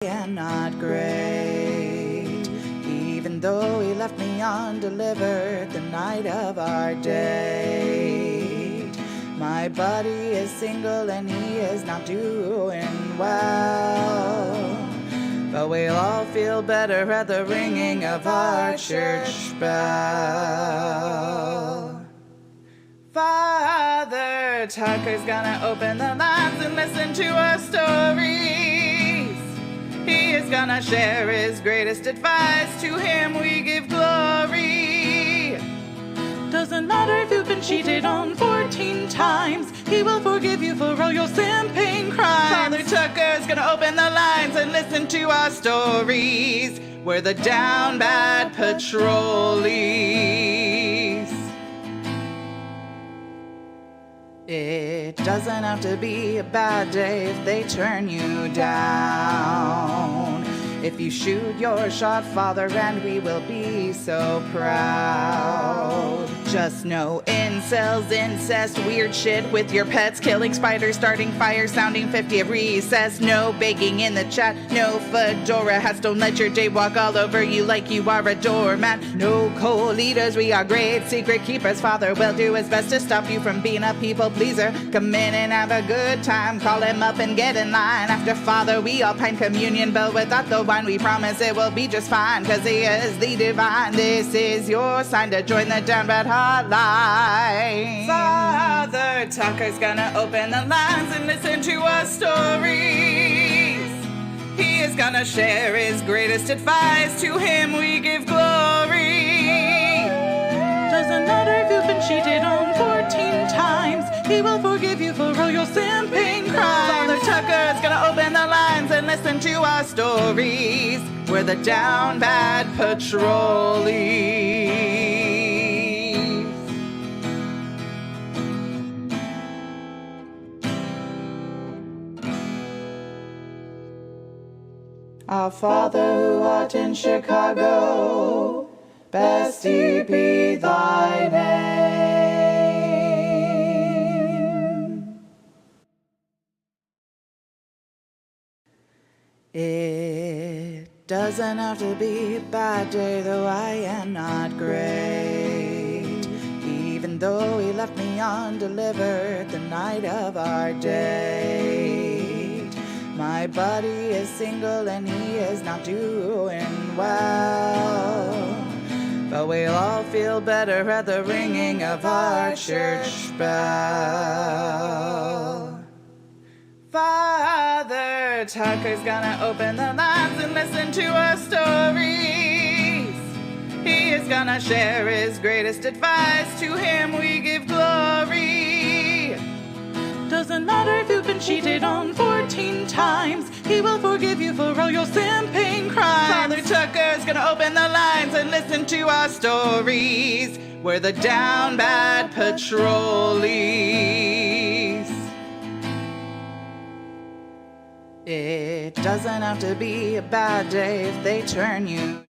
am not great, even though he left me undelivered the night of our date. My buddy is single and he is not doing well, but we'll all feel better at the ringing of our church bell. Father Tucker's gonna open the lines and listen to our stories. He is gonna share his greatest advice. To him we give glory. Doesn't matter if you've been cheated on 14 times, he will forgive you for all your simping crimes. Father Tucker's gonna open the lines and listen to our stories. We're the down bad patrollees. It doesn't have to be a bad day if they turn you down. If you shoot your shot, Father, and we will be so proud. Just no incels, incest, weird shit with your pets, killing spiders, starting fires, sounding 50 at recess. No begging in the chat, no fedora hats, don't let your day walk all over you like you are a doormat. No co-leaders, we are great secret keepers. Father will do his best to stop you from being a people pleaser. Come in and have a good time, call him up and get in line. After Father we all pine communion, but without the wine we promise it will be just fine, cause he is the divine. This is your sign to join the down bad hotline. Father Tucker's gonna open the lines and listen to our stories. He is gonna share his greatest advice. To him we give glory. Doesn't matter if you've been cheated on 14 times, he will forgive you for all your simping crimes. Father Tucker's gonna open the lines and listen to our stories. We're the down bad patrollees. Our Father who art in Chicago, Bestie be thy name. It doesn't have to be a bad day, though I am not great, even though he left me undelivered the night of our date. My buddy is single and he is not doing well, but we'll all feel better at the ringing of our church bell. Father Tucker's gonna open the lines and listen to our stories. He is gonna share his greatest advice. To him we give glory. Doesn't matter if you've been cheated on 14 times, he will forgive you for all your simping crimes. Father Tucker's gonna open the lines and listen to our stories. We're the down bad patrollees. It doesn't have to be a bad day if they turn you.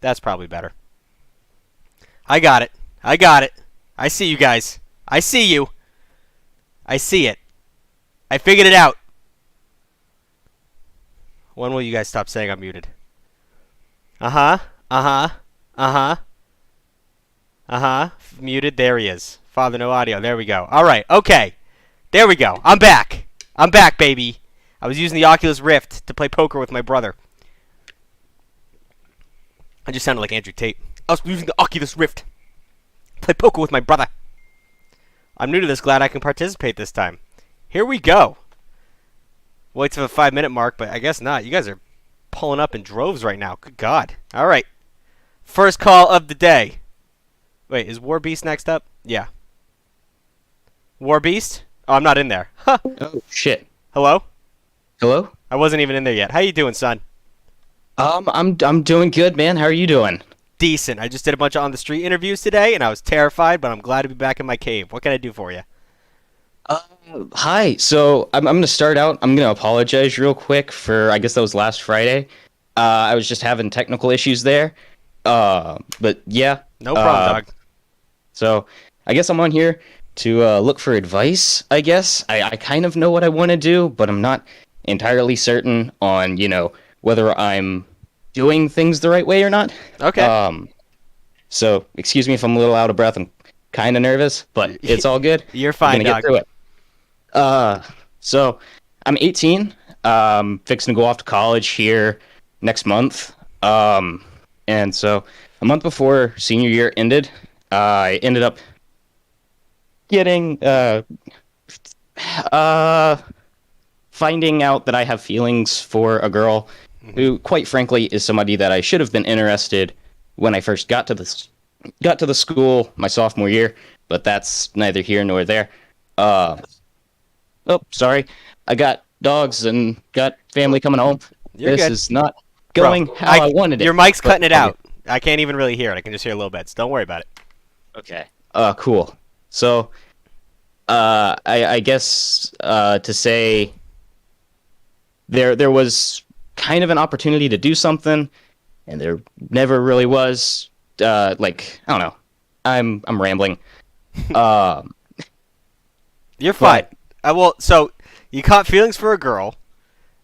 That's probably better. I got it. I got it. I see you guys. I see you. I see it. I figured it out. When will you guys stop saying I'm muted? Uh-huh. Uh-huh. Uh-huh. Uh-huh. Muted. There he is. Father, no audio. There we go. All right. Okay. There we go. I'm back. I'm back, baby. I was using the Oculus Rift to play poker with my brother. I just sounded like Andrew Tate. I was using the Oculus Rift. Play poker with my brother. I'm new to this, glad I can participate this time. Here we go. Wait till the 5-minute mark, but I guess not. You guys are pulling up in droves right now. Good God. All right. First call of the day. Wait, is War Beast next up? Yeah. War Beast? Oh, I'm not in there. Huh. Oh shit. Hello? Hello? I wasn't even in there yet. How you doing, son? I'm doing good, man. How are you doing? Decent. I just did a bunch of on the street interviews today, and I was terrified, but I'm glad to be back in my cave. What can I do for you? Uh, Hi. So I'm gonna start out. I'm gonna apologize real quick for I guess that was last Friday. I was just having technical issues there. But yeah. No problem, Uh, dog. so I guess I'm on here to look for advice. I guess I kind of know what I want to do, but I'm not entirely certain on whether I'm doing things the right way or not. Okay. So excuse me if I'm a little out of breath. I'm kind of nervous, but it's all good. You're We're fine, gonna get dog. through it. So I'm 18. Fixing to go off to college here next month. And so a month before senior year ended, I ended up getting finding out that I have feelings for a girl who, quite frankly, is somebody that I should have been interested when I first got to the school my sophomore year, but that's neither here nor there. Uh, oh, sorry, I got dogs and got family coming home. You're This good. is not going Bro, how I wanted it. Your mic's but cutting it okay. out. I can't even really hear it. I can just hear a little bit. So don't worry about it. Okay. Cool. So, I guess to say there was kind of an opportunity to do something, and there never really was. Like I don't know. I'm rambling. Um, You're fine. but Well, so you caught feelings for a girl,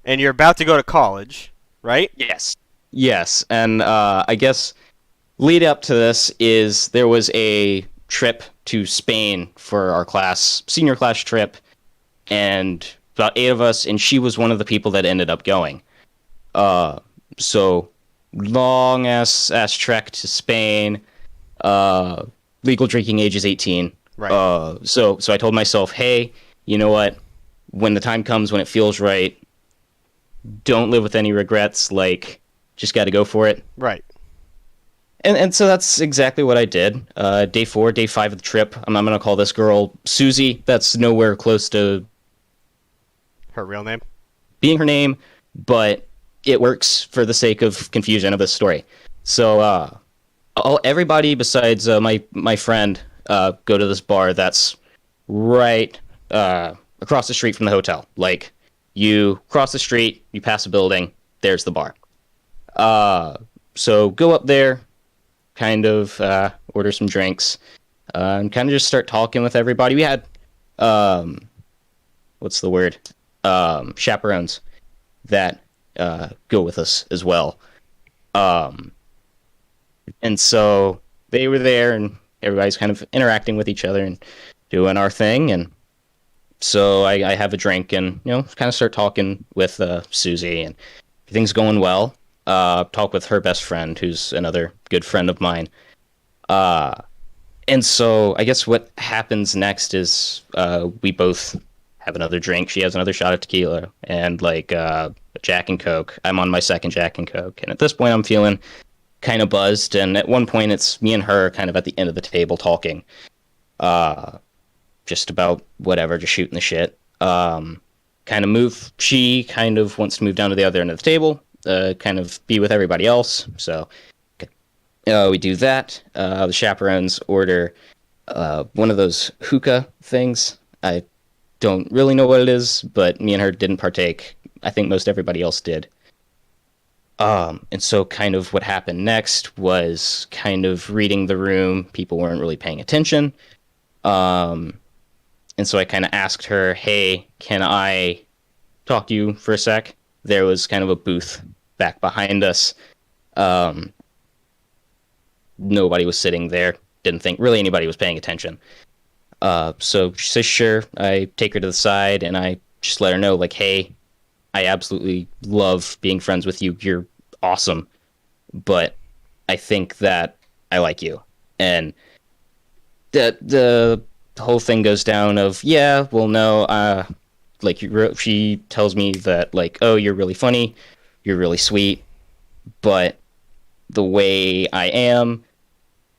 and you're about to go to college, right? yes, and I guess lead up to this is there was a trip to Spain for our class, senior class trip, and about 8 of us, and she was one of the people that ended up going. So long ass trek to Spain. Legal drinking age is 18. Right. So I told myself, hey, you know what? When the time comes, when it feels right, don't live with any regrets. Like, just got to go for it. Right. And so that's exactly what I did. Day 4, day 5 of the trip. I'm going to call this girl Susie. That's nowhere close to Her real name? being her name, but it works for the sake of confusion of this story. So everybody besides my friend go to this bar that's right across the street from the hotel. Like, you cross the street, you pass a building, there's the bar. So go up there, kind of order some drinks, and kind of just start talking with everybody. We had what's the word? Chaperones that go with us as well. And so they were there, and everybody's kind of interacting with each other and doing our thing. And so I have a drink and, kind of start talking with Susie, and everything's going well. Talk with her best friend, who's another good friend of mine. And so I guess what happens next is we both have another drink. She has another shot of tequila and like a Jack and Coke. I'm on my second Jack and Coke. And at this point, I'm feeling kind of buzzed. And at one point, it's me and her kind of at the end of the table talking. Just about whatever, just shooting the shit. She kind of wants to move down to the other end of the table, kind of be with everybody else. So we do that. The chaperones order one of those hookah things. I don't really know what it is, but me and her didn't partake. I think most everybody else did. And so kind of what happened next was kind of reading the room. People weren't really paying attention. And so I kind of asked her, hey, can I talk to you for a sec? There was kind of a booth back behind us. Nobody was sitting there. Didn't think really anybody was paying attention. So she says, sure. I take her to the side and I just let her know, like, hey, I absolutely love being friends with you. You're awesome. But I think that I like you. And the whole thing goes down of, yeah, well, no, she tells me that, like, oh, you're really funny, you're really sweet, but the way I am,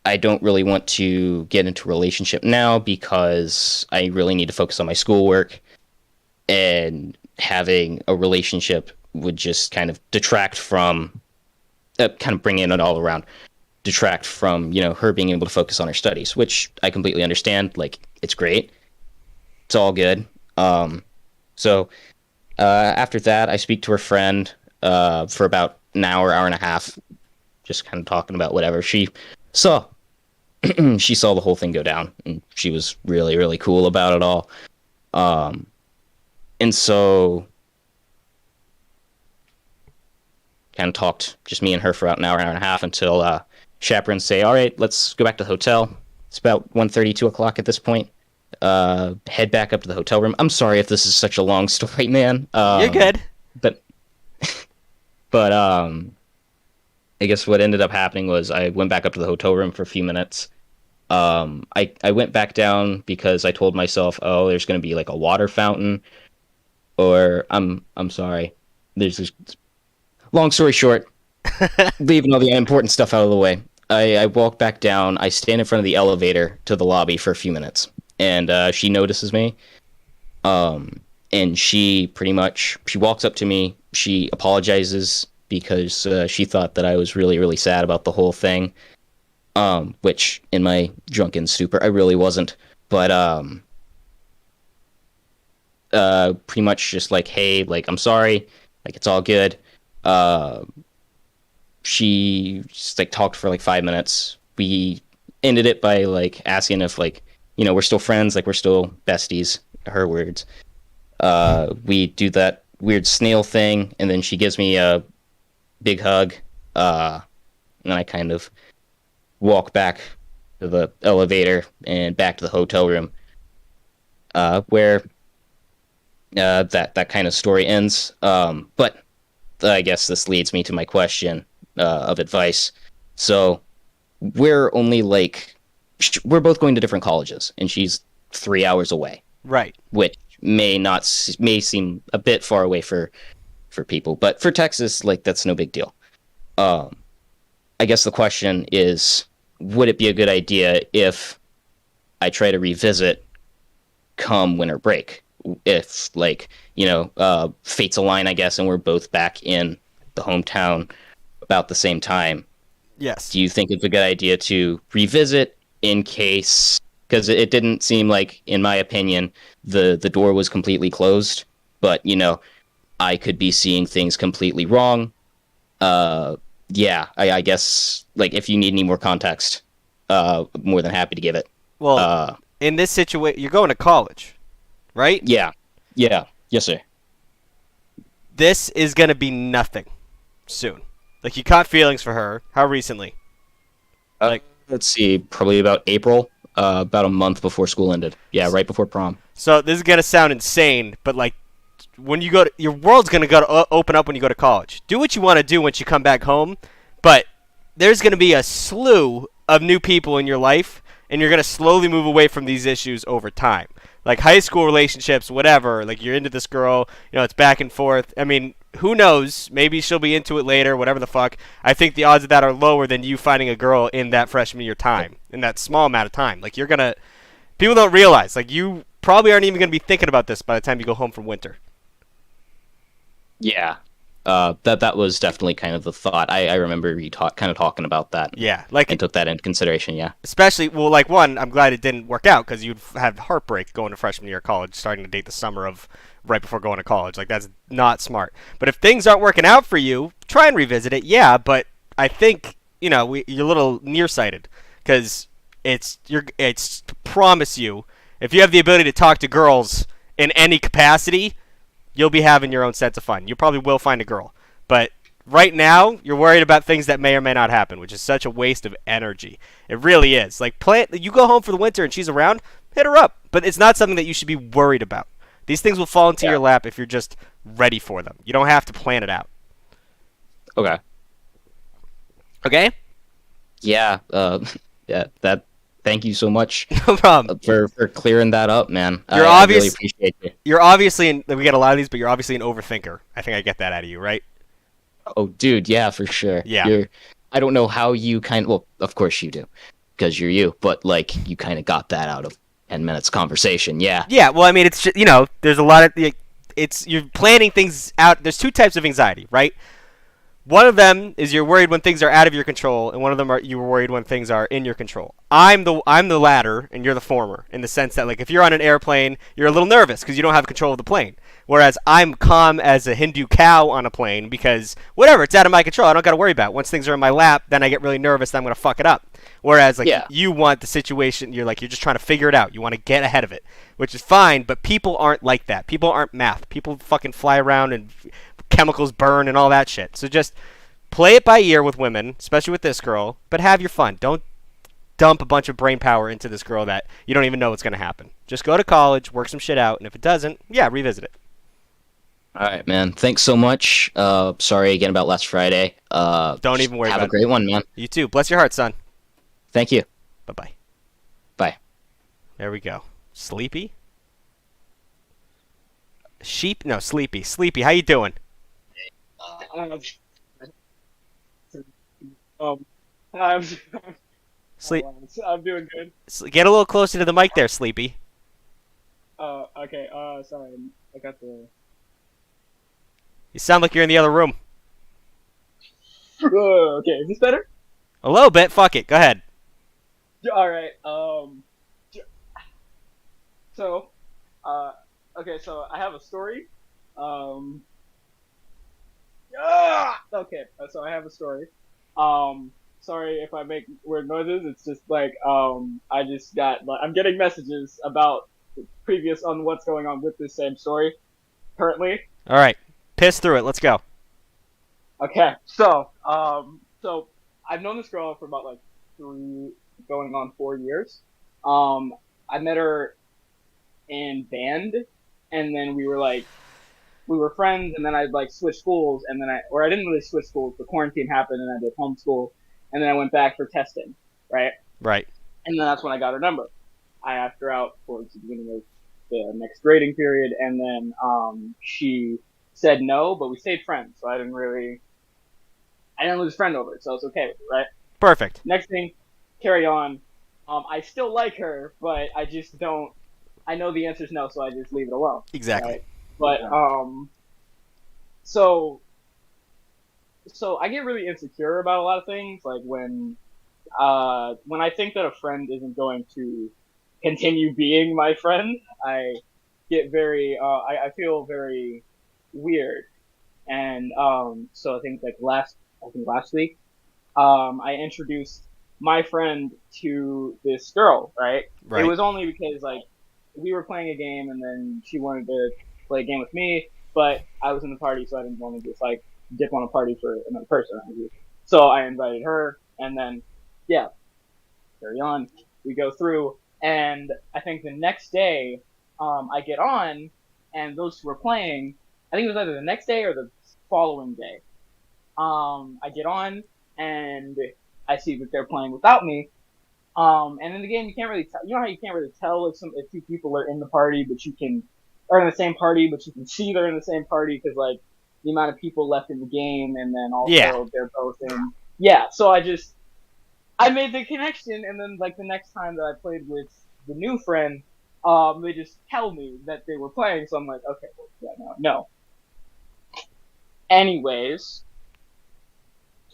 I don't really want to get into a relationship now because I really need to focus on my schoolwork, and having a relationship would just kind of detract from, kind of bring in it all around, detract from, her being able to focus on her studies, which I completely understand. Like, it's great. It's all good. So after that, I speak to her friend for about an hour, hour and a half, just kind of talking about whatever. She saw she saw the whole thing go down, and she was really, really cool about it all. And so kind of talked, just me and her, for about an hour, hour and a half, until chaperones say, all right, let's go back to the hotel. It's about 1:30, 2 o'clock at this point. Head back up to the hotel room. I'm sorry if this is such a long story, man. You're good. But, I guess what ended up happening was I went back up to the hotel room for a few minutes. I went back down because I told myself, oh, there's going to be like a water fountain, or I'm sorry. There's this, long story short, leaving all the important stuff out of the way. I walk back down. I stand in front of the elevator to the lobby for a few minutes, and she notices me. And she walks up to me. She apologizes because she thought that I was really, really sad about the whole thing. Which in my drunken stupor, I really wasn't. But pretty much just like, hey, like, I'm sorry, like, it's all good. She just like talked for like 5 minutes. We ended it by like asking if, like, we're still friends, like, we're still besties, her words. We do that weird snail thing, and then she gives me a big hug, and I kind of walk back to the elevator and back to the hotel room, where that kind of story ends. But I guess this leads me to my question of advice. So we're only like, we're both going to different colleges, and she's 3 hours away. Right. Which may seem a bit far away for people, but for Texas, like, that's no big deal. I guess the question is, would it be a good idea if I try to revisit come winter break? If, like, fates align, I guess, and we're both back in the hometown about the same time. Yes. Do you think it's a good idea to revisit in case, because it didn't seem like, in my opinion, the door was completely closed, but, I could be seeing things completely wrong. Yeah, I guess, like, if you need any more context, more than happy to give it. Well, in this situation, you're going to college, right? Yeah. Yes, sir. This is going to be nothing soon. Like, you caught feelings for her. How recently? Let's see, probably about April, about a month before school ended. Yeah, right before prom. So this is going to sound insane, but, like, when you go to, your world's going to open up when you go to college. Do what you want to do once you come back home, but there's going to be a slew of new people in your life, and you're going to slowly move away from these issues over time. Like, high school relationships, whatever, like, you're into this girl, it's back and forth. I mean, who knows? Maybe she'll be into it later, whatever the fuck. I think the odds of that are lower than you finding a girl in that freshman year time, in that small amount of time. Like, people don't realize, like, you probably aren't even going to be thinking about this by the time you go home from winter. Yeah. That was definitely kind of the thought. I remember you kind of talking about that. Yeah, like, and took that into consideration. Yeah. Especially, well, like, one, I'm glad it didn't work out, because you'd have heartbreak going to freshman year of college, starting to date the summer of right before going to college. Like, that's not smart. But if things aren't working out for you, try and revisit it. Yeah, but I think you're a little nearsighted, because it's to promise you, if you have the ability to talk to girls in any capacity, you'll be having your own sense of fun. You probably will find a girl. But right now, you're worried about things that may or may not happen, which is such a waste of energy. It really is. Like, you go home for the winter and she's around, hit her up. But it's not something that you should be worried about. These things will fall into your lap if you're just ready for them. You don't have to plan it out. Okay. Okay? Yeah. Thank you so much. No problem. For clearing that up, man. I really appreciate it. You're obviously, we get a lot of these, but you're obviously an overthinker. I think I get that out of you, right? Oh, dude, yeah, for sure. Yeah. I don't know how you well, of course you do. because you're you. But like, you kind of got that out of 10 minutes conversation. Yeah. Yeah, well, I mean, it's just, there's a lot of it's you're planning things out. There's two types of anxiety, right? One of them is you're worried when things are out of your control, and one of them are you're worried when things are in your control. I'm the latter, and you're the former, in the sense that like if you're on an airplane, you're a little nervous because you don't have control of the plane. Whereas I'm calm as a Hindu cow on a plane because whatever, it's out of my control. I don't got to worry about it. Once things are in my lap, then I get really nervous that I'm gonna fuck it up. Whereas like Yeah. you want the situation, you're just trying to figure it out. You want to get ahead of it, which is fine. But people aren't like that. People aren't math. People fucking fly around and chemicals burn and all that shit. So just play it by ear with women, especially with this girl, but have your fun. Don't dump a bunch of brain power into this girl that you don't even know what's going to happen. Just go to college, work some shit out, and if it doesn't, yeah, revisit it. All right, man. Thanks so much. Sorry again about last Friday. Don't even worry have about a great one, man. it. You too. Bless your heart, son. Thank you. Bye-bye. Bye. There we go. Sleepy? Sheep? No, Sleepy. Sleepy, how you doing? I'm Sleep. I'm doing good. Get a little closer to the mic there, Sleepy. Okay. Sorry, I got the. You sound like you're in the other room. Okay, is this better? A little bit. Fuck it. Go ahead. All right. So, okay. So I have a story. Okay. So I have a story. Sorry if I make weird noises. It's just like I just got I'm getting messages about previous on what's going on with this same story currently. All right. Piss through it. Let's go. Okay, so I've known this girl for about like 3, going on 4 years. I met her in band, and then we were friends, and then I like switched schools, and then I didn't really switch schools. The quarantine happened, and I did homeschool, and then I went back for testing, right? Right. And then that's when I got her number. I asked her out towards the beginning of the next grading period, and then she said no, but we stayed friends, so I didn't lose friend over it, so I was okay with it, right? Perfect. Next thing, carry on. I still like her, but I just don't. I know the answer's no, so I just leave it alone. Exactly. Right? But so I get really insecure about a lot of things, like when I think that a friend isn't going to continue being my friend, I get very I feel very weird. And so I think last week I introduced my friend to this girl, right? Right. It was only because like we were playing a game and then she wanted to play a game with me, but I was in the party, so I didn't want to just like dip on a party for another person. So I invited her, and then yeah, carry on. We go through, and I think the next day I get on, and those two were playing. I think it was either the next day or the following day. I get on, and I see that they're playing without me. And in the game, you can't really tell. You know how you can't really tell if two people are in the party, or in the same party, but you can see they're in the same party because like the amount of people left in the game, and then also they're both in. Yeah, so I made the connection, and then like the next time that I played with the new friend, they just tell me that they were playing, so I'm like, okay, well, yeah, no. Anyways,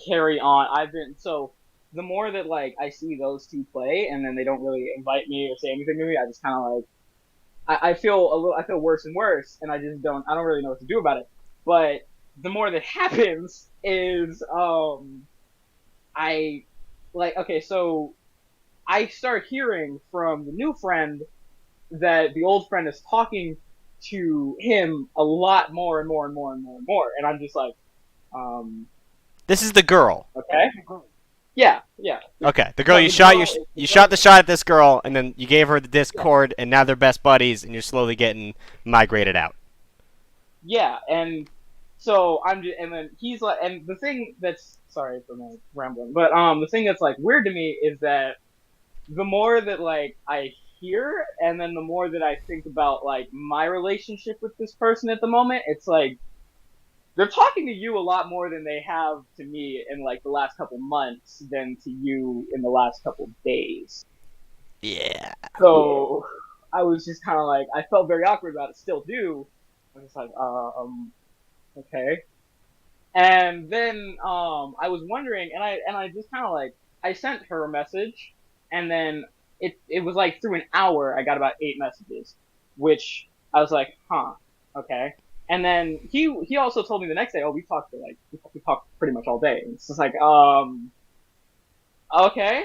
carry on. The more that like I see those two play, and then they don't really invite me or say anything to me, I just kind of like I feel worse and worse, and I don't really know what to do about it. But the more that happens is I like okay, so I start hearing from the new friend that the old friend is talking to him a lot more and more and more and more and more, and I'm just like, This is the girl. okay, yeah. Okay, the girl you shot the shot at this girl, and then you gave her the Discord, and now they're best buddies, and you're slowly getting migrated out. Yeah, and so and then he's like, and the thing that's sorry for my rambling, but the thing that's like weird to me is that the more that like I hear, and then the more that I think about like my relationship with this person at the moment, it's like they're talking to you a lot more than they have to me in like the last couple months than to you in the last couple days. Yeah. So I was just kind of like, I felt very awkward about it, still do. I was just like, okay. And then I was wondering, and I just kind of like, I sent her a message, and then it was like through an hour, I got about 8 messages, which I was like, huh, okay. And then he also told me the next day, oh, we talked for like we talked pretty much all day. And it's just like, okay.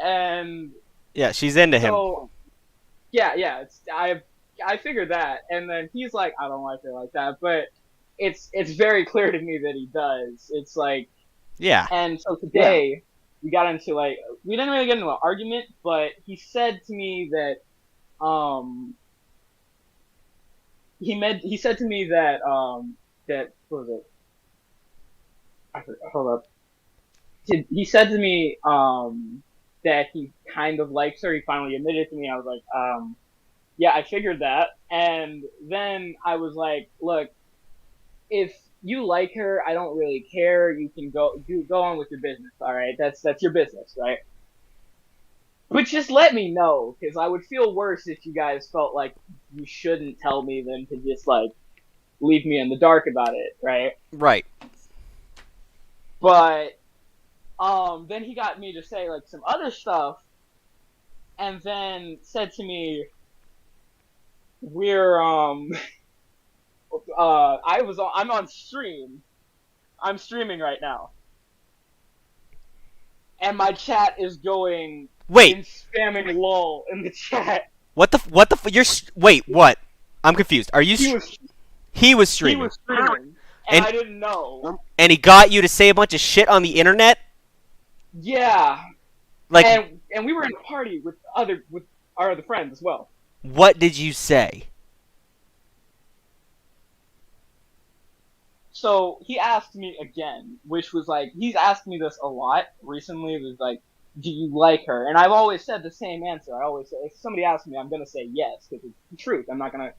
And Yeah, she's into him. so yeah, I figured that, and then he's like, I don't like her like that, but it's very clear to me that he does. It's like, Yeah. and so today we got into like, we didn't really get into an argument, but he said to me that he said to me that that what was it? I forgot, hold up. He said to me that he kind of likes her. He finally admitted to me. I was like, yeah, I figured that. And then I was like, look, if you like her, I don't really care. You can go on with your business. All right, that's your business, right? But just let me know, because I would feel worse if you guys felt like you shouldn't tell me than to just like leave me in the dark about it, right? Right. But then he got me to say like some other stuff, and then said to me, "We're I'm on stream. I'm streaming right now, and my chat is going Wait. in spamming lol in the chat." What the wait, what? I'm confused. Are you He was He was he streaming. was streaming, And- and I didn't know. And he got you to say a bunch of shit on the internet? Yeah, Like, and we were in a party with our other friends as well. what did you say? So he asked me again, which was like, he's asked me this a lot recently. It was like, do you like her? And I've always said the same answer. I always say, if somebody asks me, I'm gonna say yes, because it's the truth. I'm not gonna,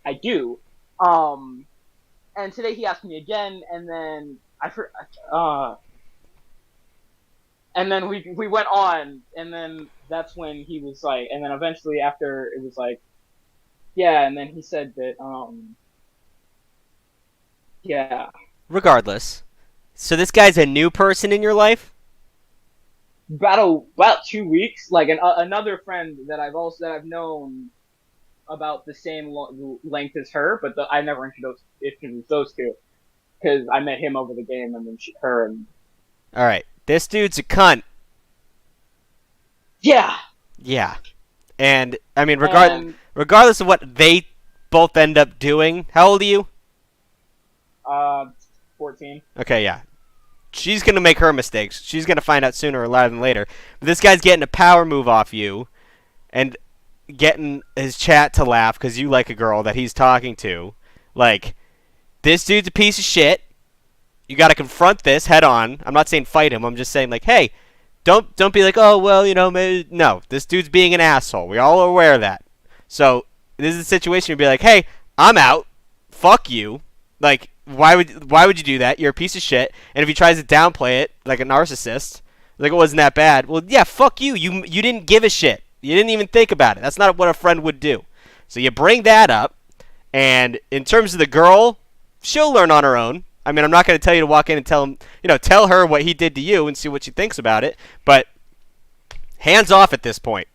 I do. And today he asked me again, and then and then we went on, and then that's when he was like, and then eventually after it was like, yeah, and then he said that, yeah. Regardless. So this guy's a new person in your life? About 2 weeks, like another friend that I've known about the same length as her, but I never introduced those two, because I met him over the game, and then her, and Alright. This dude's a cunt. yeah. Yeah. And, I mean, And, regardless of what they both end up doing, how old are you? 14. Okay, yeah. She's gonna make her mistakes. She's gonna find out sooner or rather than later. But this guy's getting a power move off you, and getting his chat to laugh because you like a girl that he's talking to. Like, this dude's a piece of shit. You gotta confront this head on. I'm not saying fight him. I'm just saying, like, hey, don't be like, oh, well, you know, maybe. No, this dude's being an asshole. We all are aware of that. So this is a situation you'd be like, hey, I'm out. Fuck you. Like, why would you do that? You're a piece of shit. And if he tries to downplay it like a narcissist, like it wasn't that bad, well, yeah, fuck you. You didn't give a shit. You didn't even think about it. That's not what a friend would do. So you bring that up, and in terms of the girl, she'll learn on her own. I mean, I'm not going to tell you to walk in and tell her what he did to you and see what she thinks about it. But hands off at this point.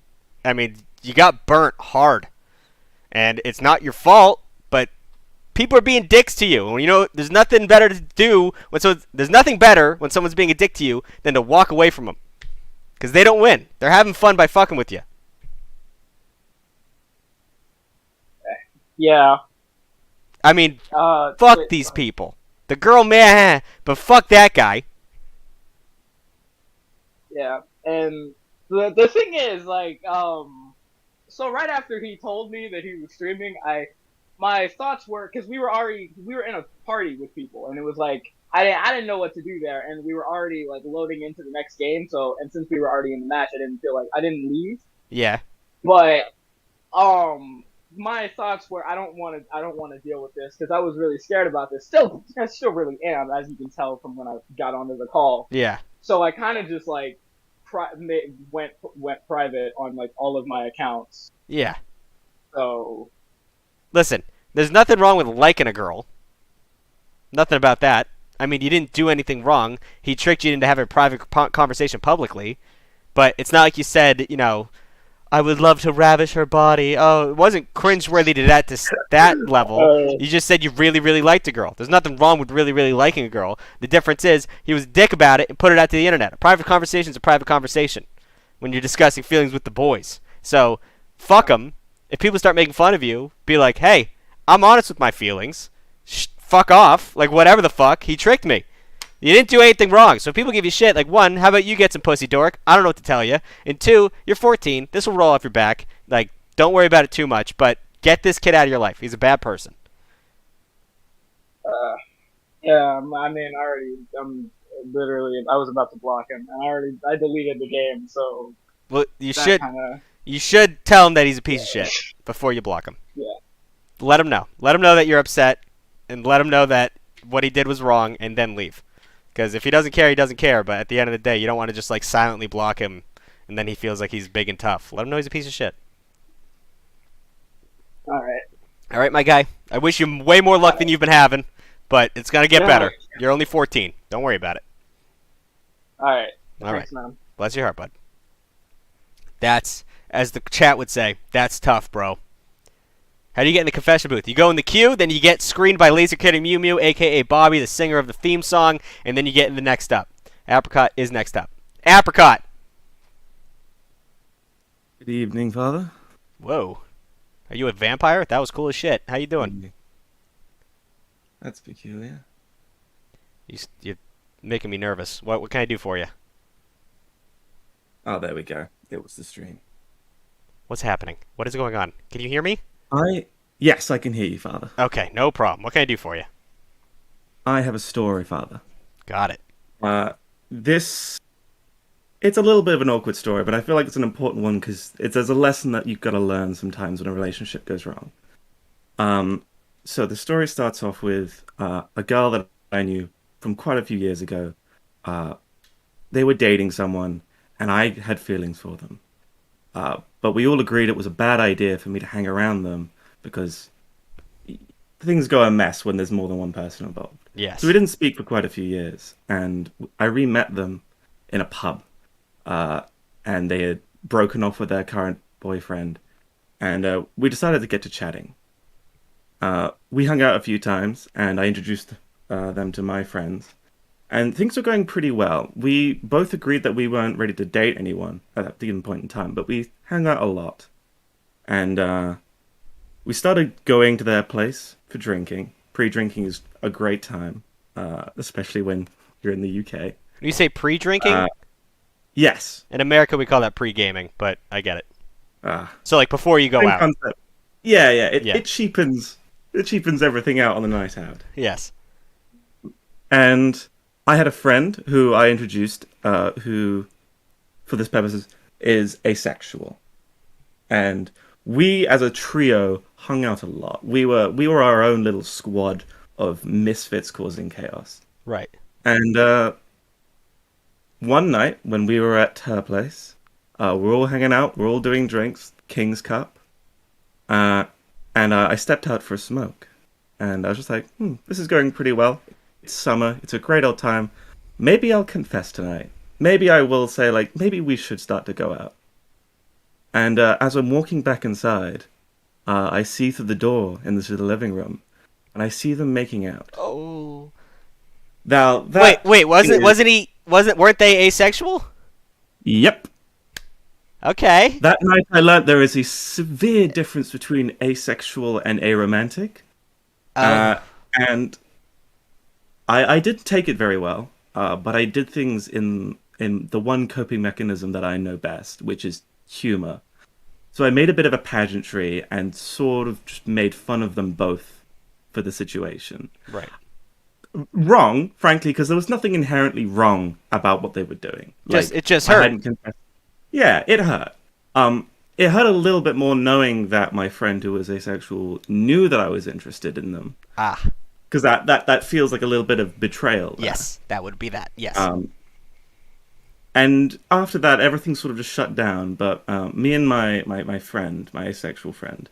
I mean, you got burnt hard, and it's not your fault. But people are being dicks to you. You know, there's nothing better to do there's nothing better when someone's being a dick to you than to walk away from them, because they don't win. They're having fun by fucking with you. Yeah. I mean, fuck these people. The girl, meh, but fuck that guy. Yeah, and the thing is, like, so right after he told me that he was streaming, my thoughts were, because we were in a party with people, and it was like, I didn't know what to do there, and we were already, like, loading into the next game, and since we were already in the match, I didn't leave. Yeah. But, my thoughts were I don't want to deal with this because I was really scared about this. I still really am, as you can tell from when I got onto the call. Yeah. So I kind of just like went private on like all of my accounts. Yeah. So Listen, there's nothing wrong with liking a girl. Nothing about that. I mean, you didn't do anything wrong. He tricked you into having a private conversation publicly. But it's not like you said, you know, I would love to ravish her body. Oh, it wasn't cringeworthy to that level. You just said you really, really liked a girl. There's nothing wrong with really, really liking a girl. The difference is he was a dick about it and put it out to the internet. A private conversation is a private conversation when you're discussing feelings with the boys. So, fuck them. If people start making fun of you, be like, hey, I'm honest with my feelings. Fuck off. Like, whatever the fuck. He tricked me. You didn't do anything wrong. So if people give you shit, like, one, how about you get some pussy, dork? I don't know what to tell you. And two, you're 14. This will roll off your back. Like, don't worry about it too much. But get this kid out of your life. He's a bad person. yeah, I mean, I'm literally, I was about to block him, and I deleted the game. So Well, you kinda, should tell him that he's a piece of shit before you block him. Yeah. Let him know. Let him know that you're upset, and let him know that what he did was wrong, and then leave. Because if he doesn't care, he doesn't care. But at the end of the day, you don't want to just like silently block him, and then he feels like he's big and tough. Let him know he's a piece of shit. All right. All right, my guy. I wish you way more luck than you've been having, but it's gonna get better. You're only 14. Don't worry about it. All right. All Thanks, right. man. Bless your heart, bud. That's, as the chat would say, that's tough, bro. How do you get in the confession booth? You go in the queue, then you get screened by Laser Kitty Mew Mew, a.k.a. Bobby, the singer of the theme song, and then you get in the next up. Apricot is next up. Apricot! Good evening, Father. Whoa. Are you a vampire? That was cool as shit. How you doing? That's peculiar. You're making me nervous. What can I do for you? Oh, there we go. It was the stream. What's happening? What is going on? Can you hear me? Yes, I can hear you, Father. Okay, no problem. What can I do for you? I have a story, Father. Got it. It's a little bit of an awkward story, but I feel like it's an important one because there's a lesson that you've got to learn sometimes when a relationship goes wrong. So the story starts off with a girl that I knew from quite a few years ago. They were dating someone, and I had feelings for them. But we all agreed it was a bad idea for me to hang around them because things go a mess when there's more than one person involved. Yes. So we didn't speak for quite a few years, and I re-met them in a pub. And they had broken off with their current boyfriend, and we decided to get to chatting. We hung out a few times, and I introduced them to my friends, and things were going pretty well. We both agreed that we weren't ready to date anyone at that given point in time, but we hung out a lot. And we started going to their place for drinking. Pre-drinking is a great time, especially when you're in the UK. When you say pre-drinking? Yes. In America, we call that pre-gaming, but I get it. Uh, So, like, before you go same out. concept. Yeah. Yeah. It cheapens everything out on the night out. Yes. And I had a friend who I introduced, who, for this purposes, is asexual. And we, as a trio, hung out a lot. We were our own little squad of misfits causing chaos. Right. And one night, when we were at her place, we're all hanging out, we're all doing drinks, King's Cup, and I stepped out for a smoke. And I was just like, this is going pretty well. It's summer, it's a great old time. Maybe I'll confess tonight. Maybe I will say, like, maybe we should start to go out. And as I'm walking back inside, I see through the door into the living room, and I see them making out. Oh. Now that Wait, weren't they asexual? Yep. Okay. That night I learned there is a severe difference between asexual and aromantic. And I didn't take it very well, but I did things in the one coping mechanism that I know best, which is humor. So I made a bit of a pageantry and sort of just made fun of them both for the situation. Right. Wrong, frankly, because there was nothing inherently wrong about what they were doing. It just I hurt. hadn't confessed. Yeah, it hurt. it hurt a little bit more knowing that my friend who was asexual knew that I was interested in them. Ah, Because that feels like a little bit of betrayal there. yes, that would be that. Yes. And after that, everything sort of just shut down. But me and my friend, my asexual friend,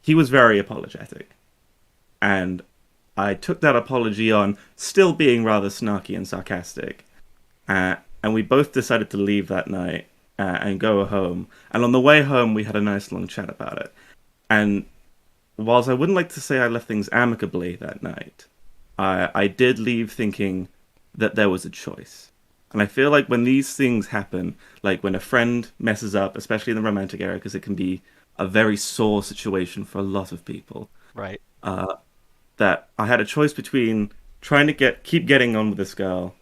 he was very apologetic. And I took that apology on, still being rather snarky and sarcastic. And we both decided to leave that night and go home. And on the way home, we had a nice long chat about it. And whilst I wouldn't like to say I left things amicably that night, I did leave thinking that there was a choice. And I feel like when these things happen, like when a friend messes up, especially in the romantic area, because it can be a very sore situation for a lot of people, Right. that I had a choice between trying to keep getting on with this girl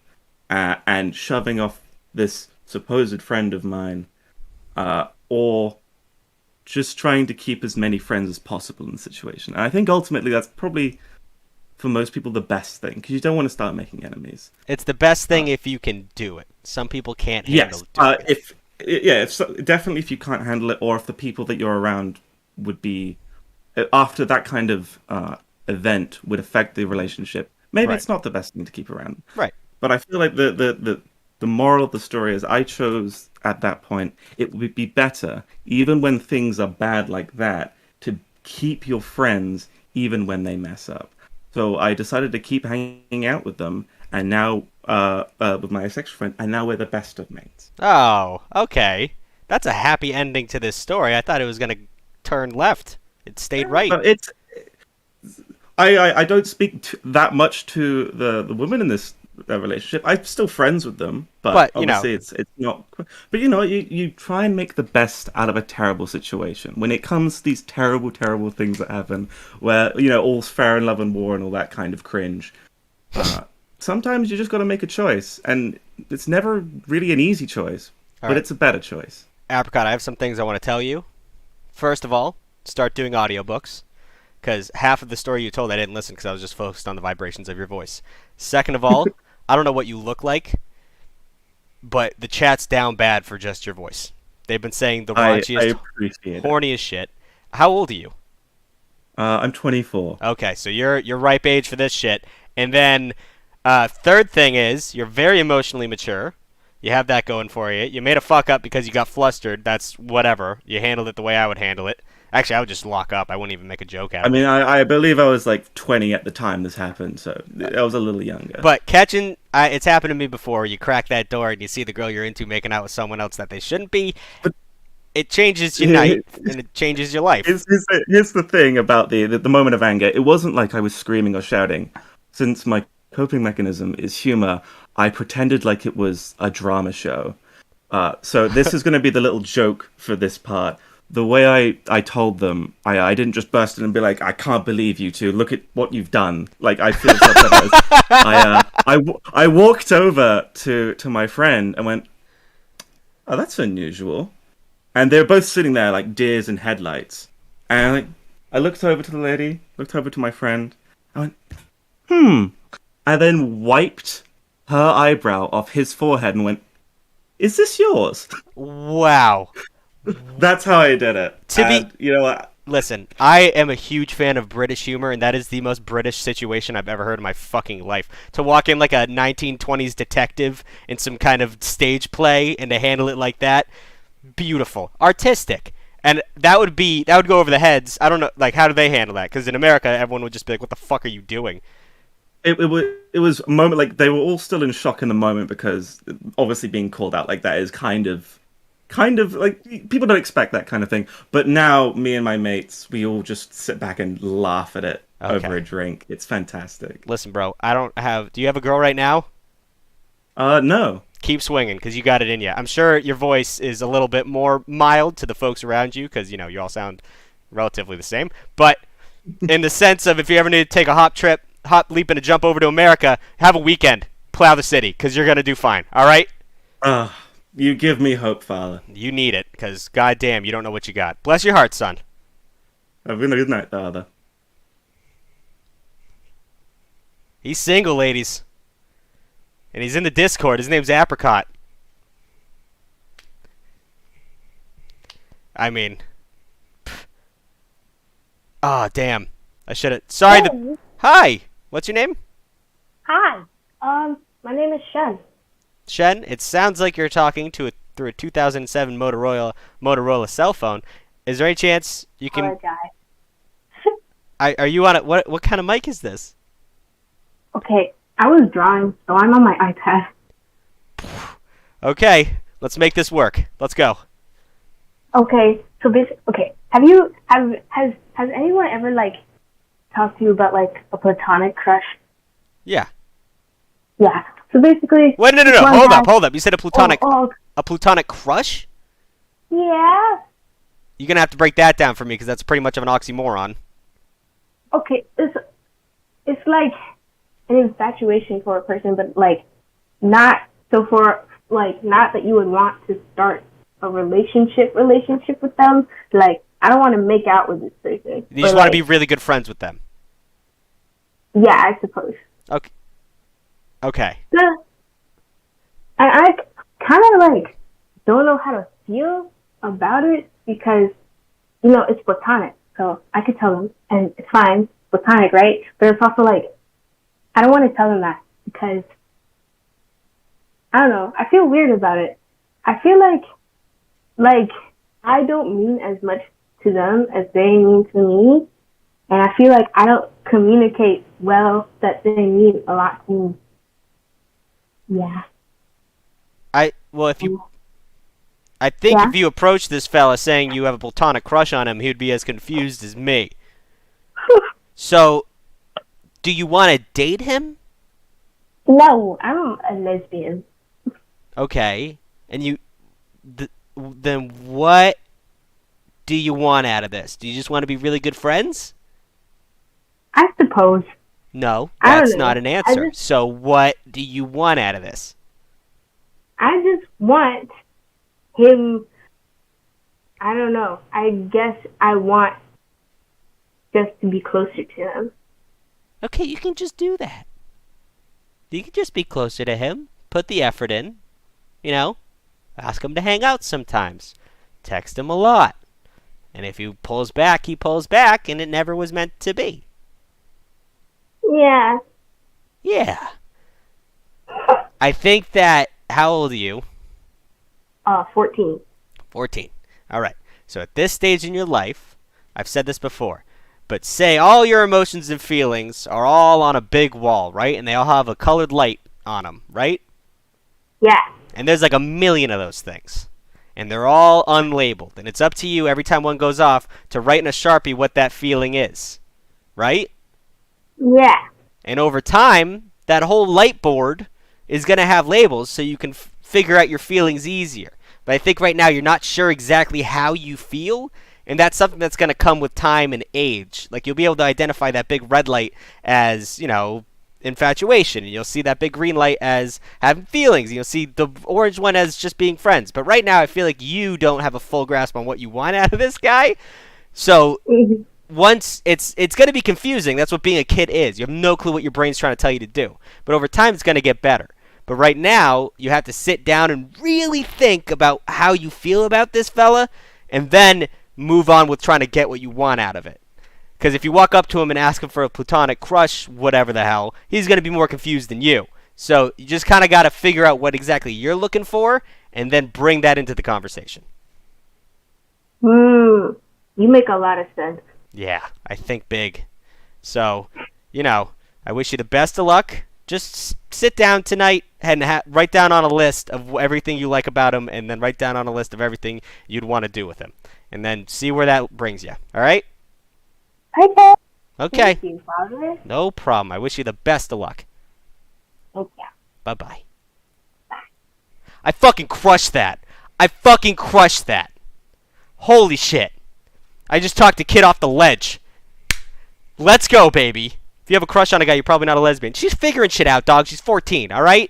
and shoving off this supposed friend of mine, or just trying to keep as many friends as possible in the situation. And I think ultimately that's probably, for most people, the best thing, because you don't want to start making enemies. It's the best thing if you can do it. Some people can't handle Yes, doing it. definitely if you can't handle it, or if the people that you're around would be, after that kind of event would affect the relationship, maybe Right. it's not the best thing to keep around. Right. But I feel like the moral of the story is I chose at that point it would be better, even when things are bad like that, to keep your friends even when they mess up. So I decided to keep hanging out with them, and now with my asexual friend, and now we're the best of mates. Oh, okay. That's a happy ending to this story. I thought it was going to turn left. It stayed right. But I don't speak that much to the women in this relationship. I'm still friends with them, but you know. obviously it's not. But you try and make the best out of a terrible situation. When it comes to these terrible things that happen, where all's fair in love and war and all that kind of cringe. Sometimes you just got to make a choice, and it's never really an easy choice, but right. it's a better choice. Apricot, I have some things I want to tell you. First of all, start doing audiobooks, because half of the story you told I didn't listen because I was just focused on the vibrations of your voice. Second of all, I don't know what you look like, but the chat's down bad for just your voice. They've been saying the I raunchiest, appreciate it. horniest shit. How old are you? I'm 24. Okay, so you're ripe age for this shit. And then third thing is you're very emotionally mature. You have that going for you. You made a fuck up because you got flustered. That's whatever. You handled it the way I would handle it. Actually, I would just lock up. I wouldn't even make a joke out of it. I mean, I believe I was like 20 at the time this happened, so I was a little younger. But catching, it's happened to me before. You crack that door and you see the girl you're into making out with someone else that they shouldn't be. It changes your night and it changes your life. Here's the thing about the moment of anger. It wasn't like I was screaming or shouting. Since my coping mechanism is humor, I pretended like it was a drama show. So this is going to be the little joke for this part. The way I told them, I didn't just burst in and be like, I can't believe you two. Look at what you've done. Like, I feel so bad. I walked over to my friend and went, oh, that's unusual. And they were both sitting there like deers in headlights. And I looked over to the lady, looked over to my friend. I went, and then wiped her eyebrow off his forehead and went, is this yours? Wow. That's how I did it. You know what? Listen, I am a huge fan of British humor, and that is the most British situation I've ever heard in my fucking life. To walk in like a 1920s detective in some kind of stage play and to handle it like that, beautiful, artistic. And that would go over the heads. I don't know, like, how do they handle that? Because in America, everyone would just be like, what the fuck are you doing? It was a moment, like, they were all still in shock in the moment, because obviously being called out like that is kind of like, people don't expect that kind of thing. But now me and my mates, we all just sit back and laugh at it over a drink. It's fantastic. Listen, bro, do you have a girl right now? No. Keep swinging, because you got it in you. I'm sure your voice is a little bit more mild to the folks around you, because, you all sound relatively the same. But in the sense of, if you ever need to take a hop, leap, and a jump over to America, have a weekend. Plow the city, because you're going to do fine. All right? You give me hope, Father. You need it, because goddamn, you don't know what you got. Bless your heart, son. Have a good night, Father. He's single, ladies. And he's in the Discord. His name's Apricot. I mean, oh damn, I should have. Sorry. Hey. Hi. What's your name? Hi. My name is Shen. Shen. It sounds like you're talking to through a 2007 Motorola cell phone. Is there any chance you can? Hello, guy. Are you on it? What kind of mic is this? Okay, I was drawing, so I'm on my iPad. Okay, let's make this work. Let's go. Okay, so okay. Has anyone ever like talked to you about like a platonic crush? Yeah. Yeah. So basically. Wait, no. one Hold up. You said a platonic crush? Yeah. You're gonna have to break that down for me because that's pretty much of an oxymoron. Okay, it's like an infatuation for a person, but like not that you would want to start a relationship with them. Like, I don't want to make out with this person. You just want to be really good friends with them. Yeah, I suppose. Okay. I kind of like don't know how to feel about it because, it's platonic. So I could tell them, and it's fine, platonic, right? But it's also like, I don't want to tell them that because, I don't know, I feel weird about it. I feel like I don't mean as much to them as they mean to me, and I feel like I don't communicate well that they mean a lot to me. Yeah. If you approach this fella saying you have a platonic crush on him, he would be as confused as me. So, do you want to date him? No, I'm a lesbian. Okay. And then what do you want out of this? Do you just want to be really good friends? I suppose. No, I don't that's know. not an answer. So what do you want out of this? I just want him. I don't know. I guess I want just to be closer to him. Okay, you can just do that. You can just be closer to him. Put the effort in. Ask him to hang out sometimes. Text him a lot. And if he pulls back, and it never was meant to be. Yeah. Yeah. I think that... How old are you? 14. 14. All right. So at this stage in your life, I've said this before, but say all your emotions and feelings are all on a big wall, right? And they all have a colored light on them, right? Yeah. And there's like a million of those things. And they're all unlabeled. And it's up to you every time one goes off to write in a Sharpie what that feeling is. Right? Yeah. And over time, that whole light board is going to have labels so you can figure out your feelings easier. But I think right now you're not sure exactly how you feel, and that's something that's going to come with time and age. Like, you'll be able to identify that big red light as, infatuation, and you'll see that big green light as having feelings, and you'll see the orange one as just being friends. But right now I feel like you don't have a full grasp on what you want out of this guy. So once it's going to be confusing. That's what being a kid is. You have no clue what your brain's trying to tell you to do. But over time it's going to get better. But right now, you have to sit down and really think about how you feel about this fella, and then move on with trying to get what you want out of it. Because if you walk up to him and ask him for a platonic crush, whatever the hell, he's going to be more confused than you. So you just kind of got to figure out what exactly you're looking for, and then bring that into the conversation. You make a lot of sense. Yeah, I think big. So, I wish you the best of luck. Just sit down tonight and write down on a list of everything you like about him, and then write down on a list of everything you'd want to do with him. And then see where that brings you. All right? Okay. Okay. Thank you, Father. No problem. I wish you the best of luck. Thank you. Bye-bye. I fucking crushed that. Holy shit. I just talked a kid off the ledge. Let's go, baby. If you have a crush on a guy, you're probably not a lesbian. She's figuring shit out, dog. She's 14, all right?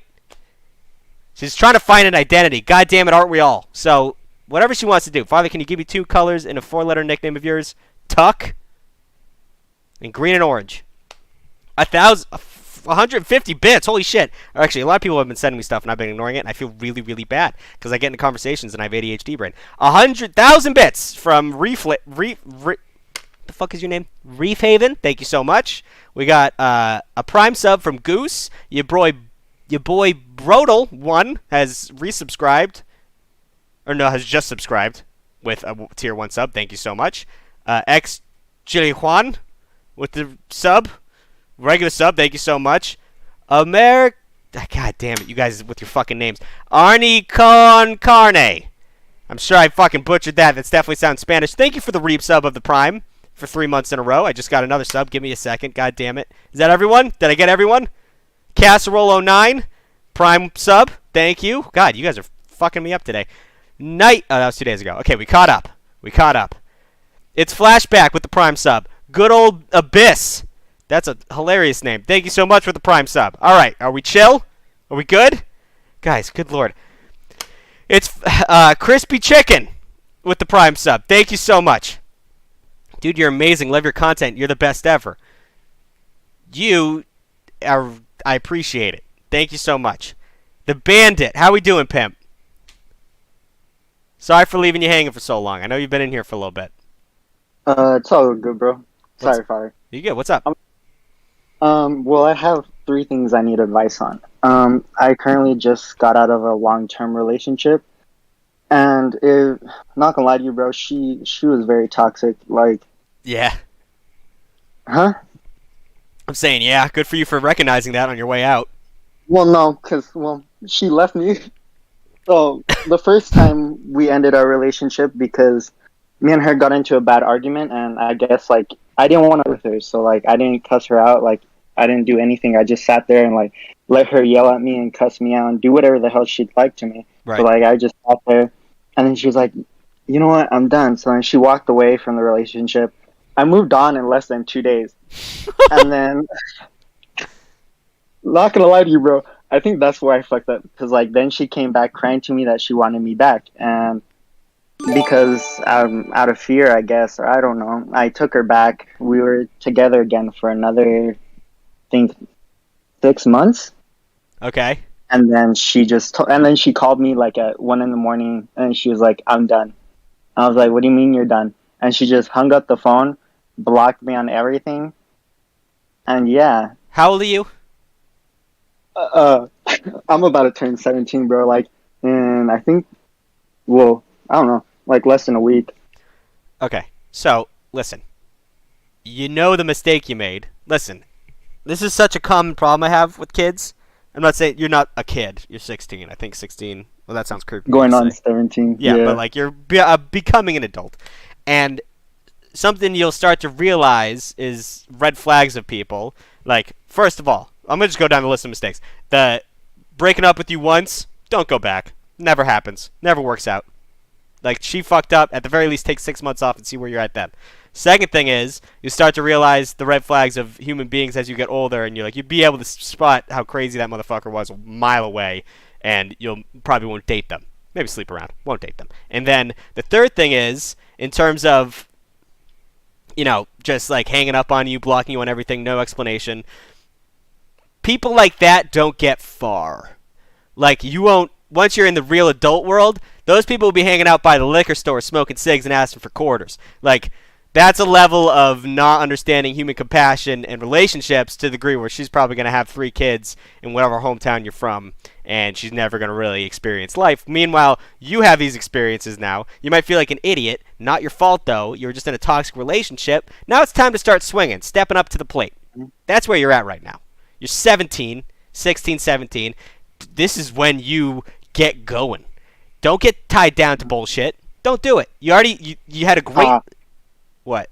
She's trying to find an identity. God damn it, aren't we all? So, whatever she wants to do. Father, can you give me 2 colors and a 4-letter nickname of yours? Tuck and green and orange. 150 bits. Holy shit. Actually, a lot of people have been sending me stuff, and I've been ignoring it, and I feel really, really bad because I get into conversations, and I have ADHD brain. 100,000 bits from the fuck is your name? Reef Haven. Thank you so much. We got a Prime sub from Goose. Your boy Brodel1 has resubscribed. Or no, has just subscribed with a tier 1 sub. Thank you so much. X Jilly Juan with the sub. Regular sub. Thank you so much. God damn it, you guys with your fucking names. Arnie Con Carne. I'm sure I fucking butchered that. That definitely sounds Spanish. Thank you for the Reap sub of the Prime for 3 months in a row. I just got another sub. Give me a second. God damn it. Is that everyone? Did I get everyone? Casserole09. Prime sub. Thank you. God, you guys are fucking me up today. Oh, that was 2 days ago. Okay, we caught up. It's Flashback with the Prime sub. Good old Abyss. That's a hilarious name. Thank you so much for the Prime sub. All right, are we chill? Are we good? Guys, good lord. It's Crispy Chicken with the Prime sub. Thank you so much. Dude, you're amazing. Love your content. You're the best ever. I appreciate it. Thank you so much. The Bandit. How we doing, pimp? Sorry for leaving you hanging for so long. I know you've been in here for a little bit. It's all good, bro. Sorry, Father. You good? What's up? Well, I have 3 things I need advice on. I currently just got out of a long-term relationship, and not gonna lie to you, bro, she was very toxic. Like, yeah. Huh? I'm saying, yeah. Good for you for recognizing that on your way out. Well, no, because she left me. So the first time we ended our relationship because me and her got into a bad argument, and I guess like I didn't want to with her, so like I didn't cuss her out, like I didn't do anything. I just sat there and like let her yell at me and cuss me out and do whatever the hell she'd like to me. Right. So like I just sat there, and then she was like, "You know what? I'm done." So then she walked away from the relationship. I moved on in less than 2 days, and then not gonna lie to you, bro. I think that's where I fucked up because like then she came back crying to me that she wanted me back, and because out of fear, I guess, or I don't know, I took her back. We were together again for another, I think, 6 months. Okay. And then she called me like at 1 a.m, and she was like, "I'm done." I was like, "What do you mean you're done?" And she just hung up the phone, blocked me on everything, and yeah. How old are you? I'm about to turn 17, bro. Like, and I think, well, I don't know, like less than a week. Okay, so listen. You know the mistake you made. Listen, this is such a common problem I have with kids. I'm not saying you're not a kid. You're 16. I think 16. Well, that sounds creepy. Going on 17. Yeah, but like you're becoming an adult, and something you'll start to realize is red flags of people. Like, first of all, I'm going to just go down the list of mistakes. The breaking up with you once, don't go back. Never happens. Never works out. Like, she fucked up. At the very least, take 6 months off and see where you're at then. Second thing is, you start to realize the red flags of human beings as you get older, and you'd be able to spot how crazy that motherfucker was a mile away, and you'll probably won't date them. Maybe sleep around. Won't date them. And then the third thing is, in terms of, just like hanging up on you, blocking you on everything, no explanation, people like that don't get far. Like, you won't, once you're in the real adult world, those people will be hanging out by the liquor store smoking cigs and asking for quarters. Like, that's a level of not understanding human compassion and relationships to the degree where she's probably going to have 3 kids in whatever hometown you're from, and she's never going to really experience life. Meanwhile, you have these experiences now. You might feel like an idiot. Not your fault, though. You were just in a toxic relationship. Now it's time to start swinging, stepping up to the plate. That's where you're at right now. You're 17, 16, 17. This is when you get going. Don't get tied down to bullshit. Don't do it. You had a great... What?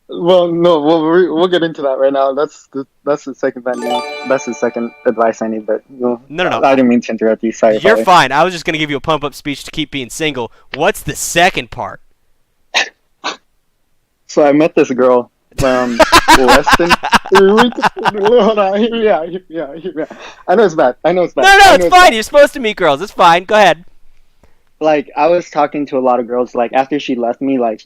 Well, no, we'll get into that right now. That's the second thing. That's the second advice I need. But no. I didn't mean to interrupt you. Sorry. You're fine. I was just gonna give you a pump up speech to keep being single. What's the second part? So I met this girl less than 3 weeks. Hold on. Yeah. I know it's bad. No, it's fine. You're supposed to meet girls. It's fine. Go ahead. Like, I was talking to a lot of girls. Like, after she left me, like,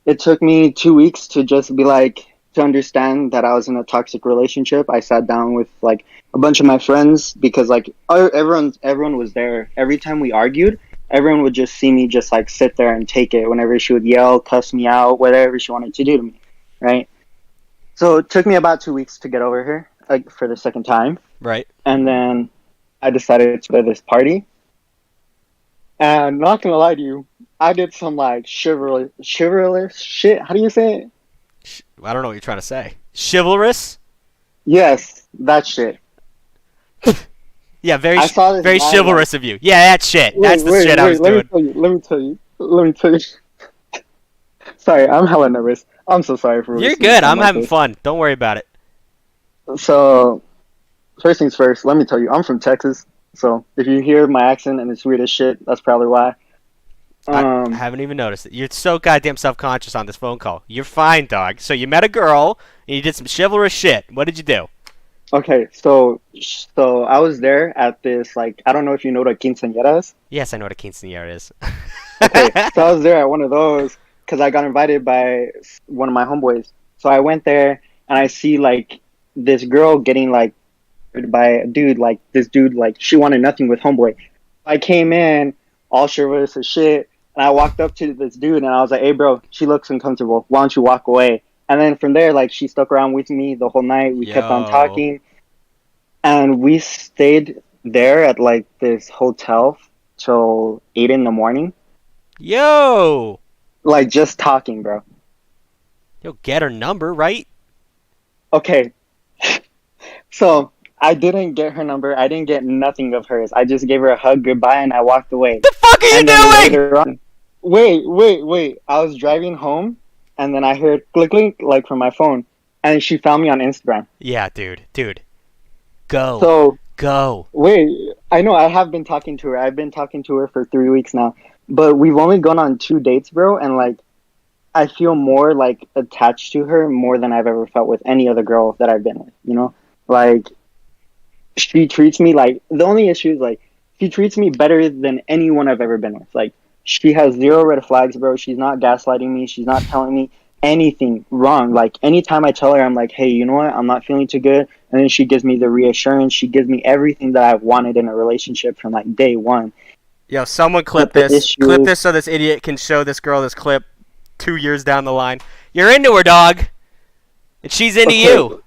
it took me 2 weeks to just be like, to understand that I was in a toxic relationship, I sat down with like a bunch of my friends because like everyone was there. Every time we argued, everyone would just see me just like sit there and take it whenever she would yell, cuss me out, whatever she wanted to do to me, right? So it took me about 2 weeks to get over her, like for the second time, Right. and then I decided to go to this party. And not gonna lie to you, I did some like chivalrous shit. How do you say it? I don't know what you're trying to say. Chivalrous? Yes, that shit. Yeah, I saw this very guy, chivalrous of you. Yeah, that shit. That's the wait, shit I was let doing. Let me tell you. Sorry, I'm hella nervous. I'm so sorry for You're wasting good. time I'm like having this. fun. Don't worry about it. So, first things first, let me tell you, I'm from Texas. So, if you hear my accent and it's weird as shit, that's probably why. I haven't even noticed it. You're so goddamn self-conscious on this phone call. You're fine, dog. So you met a girl and you did some chivalrous shit. What did you do? Okay, so I was there at this, like, I don't know if you know what a quinceañera is. Yes, I know what a quinceañera is. Okay, so I was there at one of those because I got invited by one of my homeboys. So I went there and I see like this girl getting like by a dude, like this dude, like she wanted nothing with homeboy. I came in all chivalrous as shit, and I walked up to this dude and I was like, "Hey, bro, she looks uncomfortable. Why don't you walk away?" And then from there, like she stuck around with me the whole night. We kept on Yo. talking, and we stayed there at like this hotel till 8 in the morning. Yo. Like just talking, bro. You'll get her number, right? Okay, so I didn't get her number. I didn't get nothing of hers. I just gave her a hug, goodbye, and I walked away. The fuck are you And then doing? later on, wait. I was driving home, and then I heard click, click, like from my phone, and she found me on Instagram. Yeah, dude. Go. So Go. wait, I know I have been talking to her. I've been talking to her for 3 weeks now, but we've only gone on 2 dates, bro, and like I feel more like attached to her more than I've ever felt with any other girl that I've been with. You know, like she treats me like the only issue is like she treats me better than anyone I've ever been with. Like she has zero red flags, bro. She's not gaslighting me. She's not telling me anything wrong. Like anytime I tell her, I'm like, hey, you know what? I'm not feeling too good, and then she gives me the reassurance. She gives me everything that I've wanted in a relationship from like day one. Yo, someone clip But the this. issue Clip is- this so this idiot can show this girl this clip 2 years down the line. You're into her, dog. And she's into Okay. you.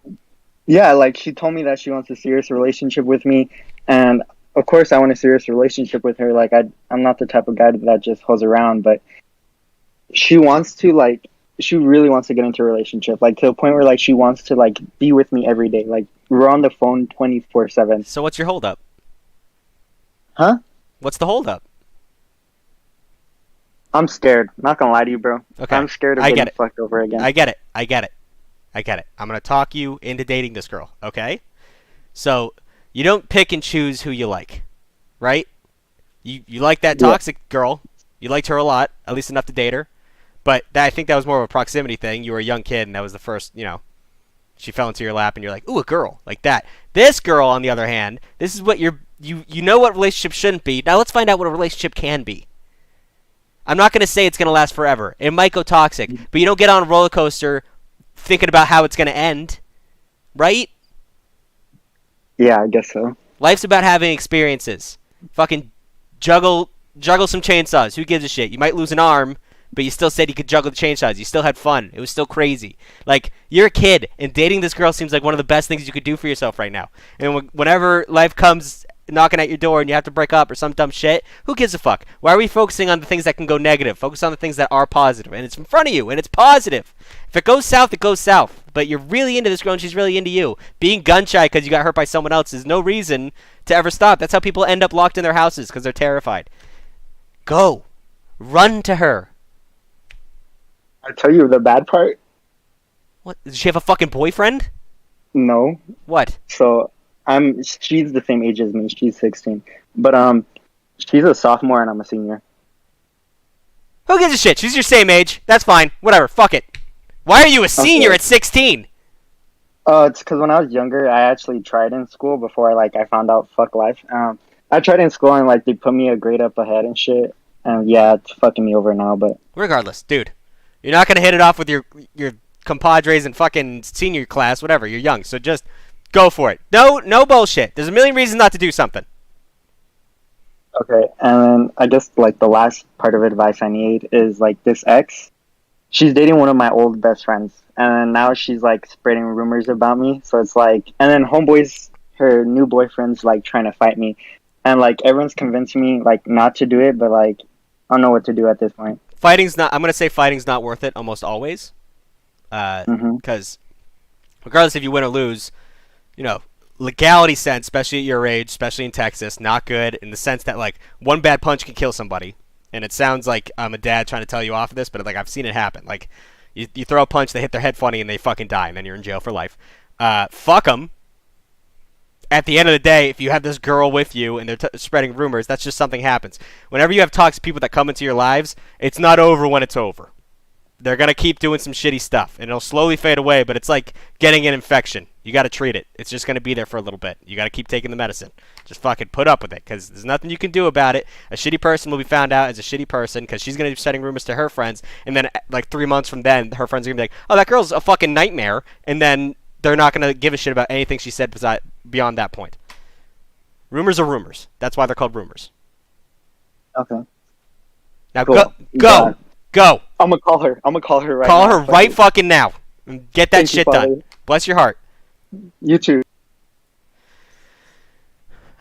Yeah, like she told me that she wants a serious relationship with me, and of course I want a serious relationship with her. Like I'm not the type of guy that just hoes around, but she wants to like she really wants to get into a relationship, like to the point where like she wants to like be with me every day. Like we're on the phone 24/7. So what's your holdup? Huh? What's the holdup? I'm scared. Not gonna lie to you, bro. Okay. I'm scared of I getting get it. fucked over again. I get it. I'm going to talk you into dating this girl, okay? So, you don't pick and choose who you like, right? You like that Yeah. toxic girl. You liked her a lot, at least enough to date her. But I think that was more of a proximity thing. You were a young kid, and that was the first, she fell into your lap, and you're like, ooh, a girl, like that. This girl, on the other hand, this is what you know what relationship shouldn't be. Now let's find out what a relationship can be. I'm not going to say it's going to last forever. It might go toxic, but you don't get on a roller coaster thinking about how it's going to end, right? Yeah, I guess so. Life's about having experiences. Fucking juggle some chainsaws. Who gives a shit? You might lose an arm, but you still said you could juggle the chainsaws. You still had fun. It was still crazy. Like, you're a kid, and dating this girl seems like one of the best things you could do for yourself right now. And whenever life comes knocking at your door and you have to break up or some dumb shit, who gives a fuck? Why are we focusing on the things that can go negative? Focus on the things that are positive, and it's in front of you, and it's positive. If it goes south, it goes south. But you're really into this girl, and she's really into you. Being gun-shy because you got hurt by someone else is no reason to ever stop. That's how people end up locked in their houses, because they're terrified. Go. Run to her. I tell you the bad part. What? Does she have a fucking boyfriend? No. What? So she's the same age as me. She's 16, but she's a sophomore and I'm a senior. Who gives a shit? She's your same age. That's fine. Whatever. Fuck it. Why are you a senior Okay. at 16? It's because when I was younger, I actually tried in school before I found out fuck life. I tried in school and like they put me a grade up ahead and shit. And yeah, it's fucking me over now. But Regardless, dude, you're not gonna hit it off with your compadres in fucking senior class, whatever. You're young, so just go for it. No bullshit. There's a million reasons not to do something. Okay, and then I guess like the last part of advice I need is like this ex. She's dating one of my old best friends, and now she's like spreading rumors about me. So it's like, and then homeboys, her new boyfriend's like trying to fight me, and like everyone's convincing me like not to do it, but like I don't know what to do at this point. I'm gonna say fighting's not worth it almost always, because regardless if you win or lose, you know, legality sense, especially at your age, especially in Texas, not good in the sense that like one bad punch can kill somebody. And it sounds like I'm a dad trying to tell you off of this, but like I've seen it happen. Like you throw a punch, they hit their head funny, and they fucking die, and then you're in jail for life. Fuck them. At the end of the day, if you have this girl with you and they're spreading rumors, that's just something happens. Whenever you have toxic people that come into your lives, it's not over when it's over. They're going to keep doing some shitty stuff, and it'll slowly fade away, but it's like getting an infection. You got to treat it. It's just going to be there for a little bit. You got to keep taking the medicine. Just fucking put up with it, because there's nothing you can do about it. A shitty person will be found out as a shitty person, because she's going to be sending rumors to her friends, and then like 3 months from then, her friends are going to be like, oh, that girl's a fucking nightmare, and then they're not going to give a shit about anything she said beyond that point. Rumors are rumors. That's why they're called rumors. Okay. Now Cool. go. I'm gonna call her. Right Call now. her right fucking now. And get that Thank you, shit Father. done. Bless your heart. You too.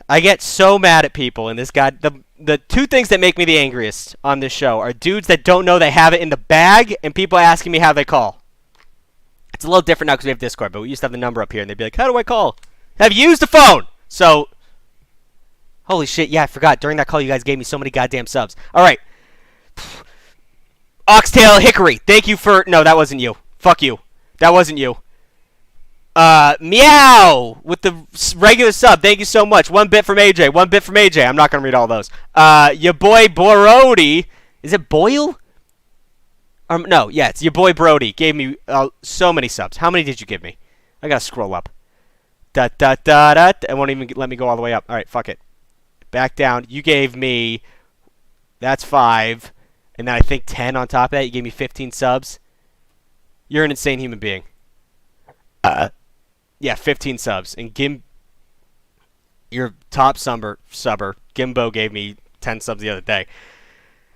I get so mad at people in this guy. The two things that make me the angriest on this show are dudes that don't know they have it in the bag and people asking me how they call. It's a little different now because we have Discord, but we used to have the number up here and they'd be like, how do I call? Have you used the phone? So, holy shit, yeah, I forgot. During that call, you guys gave me so many goddamn subs. All right. Oxtail Hickory, thank you for... No, that wasn't you. Fuck you. That wasn't you. Meow with the regular sub. Thank you so much. 1 bit from AJ. 1 bit from AJ. I'm not going to read all those. Your boy Borody. Is it Boyle? No, yeah, it's your boy Brody. Gave me so many subs. How many did you give me? I got to scroll up. It won't even let me go all the way up. All right, fuck it. Back down. You gave me... That's 5. And then I think 10 on top of that. You gave me 15 subs. You're an insane human being. Yeah, 15 subs. And your top subber, Gimbo, gave me 10 subs the other day.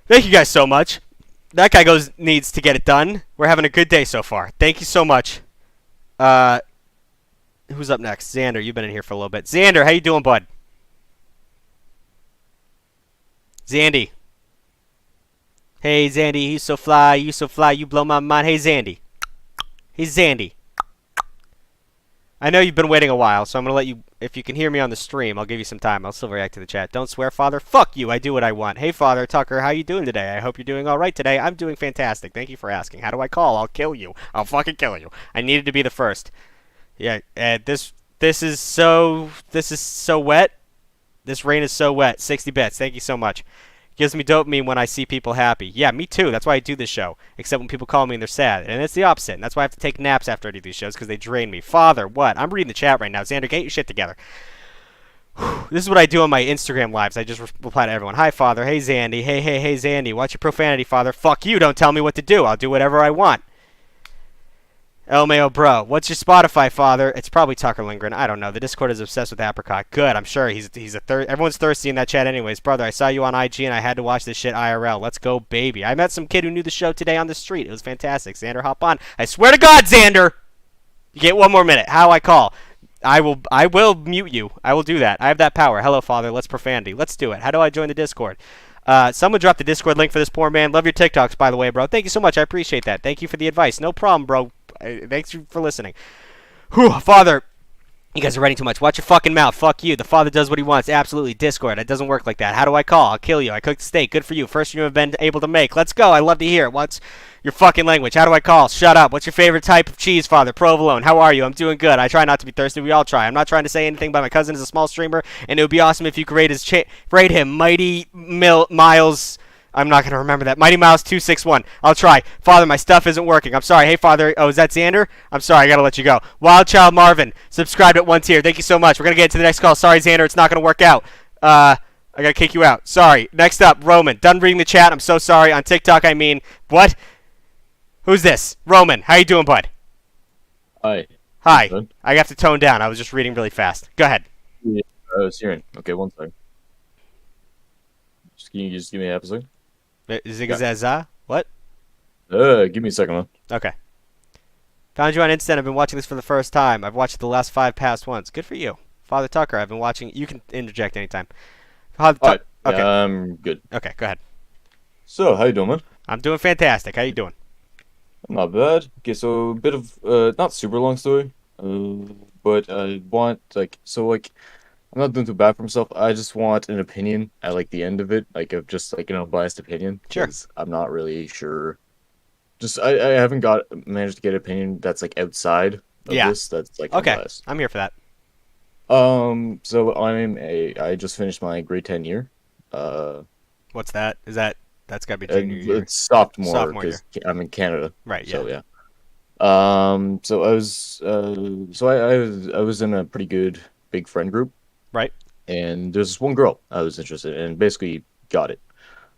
Thank you guys so much. That guy needs to get it done. We're having a good day so far. Thank you so much. Who's up next? Xander, you've been in here for a little bit. Xander, how you doing, bud? Zandy. Hey, Zandy, you so fly, you blow my mind. Hey, Zandy. Hey, Zandy. I know you've been waiting a while, so I'm going to let you, if you can hear me on the stream, I'll give you some time. I'll still react to the chat. Don't swear, Father. Fuck you. I do what I want. Hey, Father Tucker, how you doing today? I hope you're doing all right today. I'm doing fantastic. Thank you for asking. How do I call? I'll kill you. I'll fucking kill you. I needed to be the first. Yeah, this is so wet. This rain is so wet. 60 bits. Thank you so much. Gives me dopamine when I see people happy. Yeah, me too. That's why I do this show. Except when people call me and they're sad. And it's the opposite. And that's why I have to take naps after I do these shows because they drain me. Father, what? I'm reading the chat right now. Xander, get your shit together. This is what I do on my Instagram lives. I just reply to everyone. Hi, Father. Hey, Zandy. Hey, Zandy. Watch your profanity, Father. Fuck you. Don't tell me what to do. I'll do whatever I want. LMAO bro, what's your Spotify, Father? It's probably Tucker Lindgren. I don't know. The Discord is obsessed with Apricot. Good, I'm sure. Everyone's thirsty in that chat anyways. Brother, I saw you on IG and I had to watch this shit IRL. Let's go, baby. I met some kid who knew the show today on the street. It was fantastic. Xander, hop on. I swear to God, Xander! You get 1 more minute. How I call. I will mute you. I will do that. I have that power. Hello, Father. Let's profanity. Let's do it. How do I join the Discord? Someone dropped the Discord link for this poor man. Love your TikToks, by the way, bro. Thank you so much. I appreciate that. Thank you for the advice. No problem, bro. Thanks for listening. Whew, Father, you guys are writing too much. Watch your fucking mouth. Fuck you. The Father does what he wants. Absolutely. Discord. It doesn't work like that. How do I call? I'll kill you. I cooked steak. Good for you. First you have been able to make. Let's go. I love to hear it. What's your fucking language? How do I call? Shut up. What's your favorite type of cheese, Father? Provolone. How are you? I'm doing good. I try not to be thirsty. We all try. I'm not trying to say anything, but my cousin is a small streamer, and it would be awesome if you could rate him. Mighty Miles... I'm not going to remember that. Mighty Mouse 261. I'll try. Father, my stuff isn't working. I'm sorry. Hey, Father. Oh, is that Xander? I'm sorry. I got to let you go. Wild Child Marvin. Subscribed at 1 tier. Thank you so much. We're going to get into the next call. Sorry, Xander. It's not going to work out. I got to kick you out. Sorry. Next up, Roman. Done reading the chat. I'm so sorry. On TikTok, I mean. What? Who's this? Roman. How you doing, bud? Hi. Hi. Good. I have to tone down. I was just reading really fast. Go ahead. Yeah, Siren. Okay, one second. Can you just give me a half a second? Zigzaza? What? Give me a second, man. Okay. Found you on Instant. I've been watching this for the first time. I've watched the last 5 past ones. Good for you. Father Tucker, I've been watching. You can interject anytime. Father Alright, Okay. I'm good. Okay, go ahead. So, how you doing, man? I'm doing fantastic. How you doing? Not bad. Okay, so a bit of, not super long story, but I want, I'm not doing too bad for myself. I just want an opinion at, like, the end of it, like, of just, like, biased opinion. Sure. 'Cause I'm not really sure. Just, I haven't managed to get an opinion that's, like, outside of Yeah. this, that's, like, Okay, unbiased. I'm here for that. So I just finished my grade 10 year. What's that? That's gotta be junior year. It's sophomore Sophomore because I'm in Canada. Right, yeah. So yeah. So I was, I was in a pretty good big friend group, Right. and there's this one girl I was interested in, and basically got it.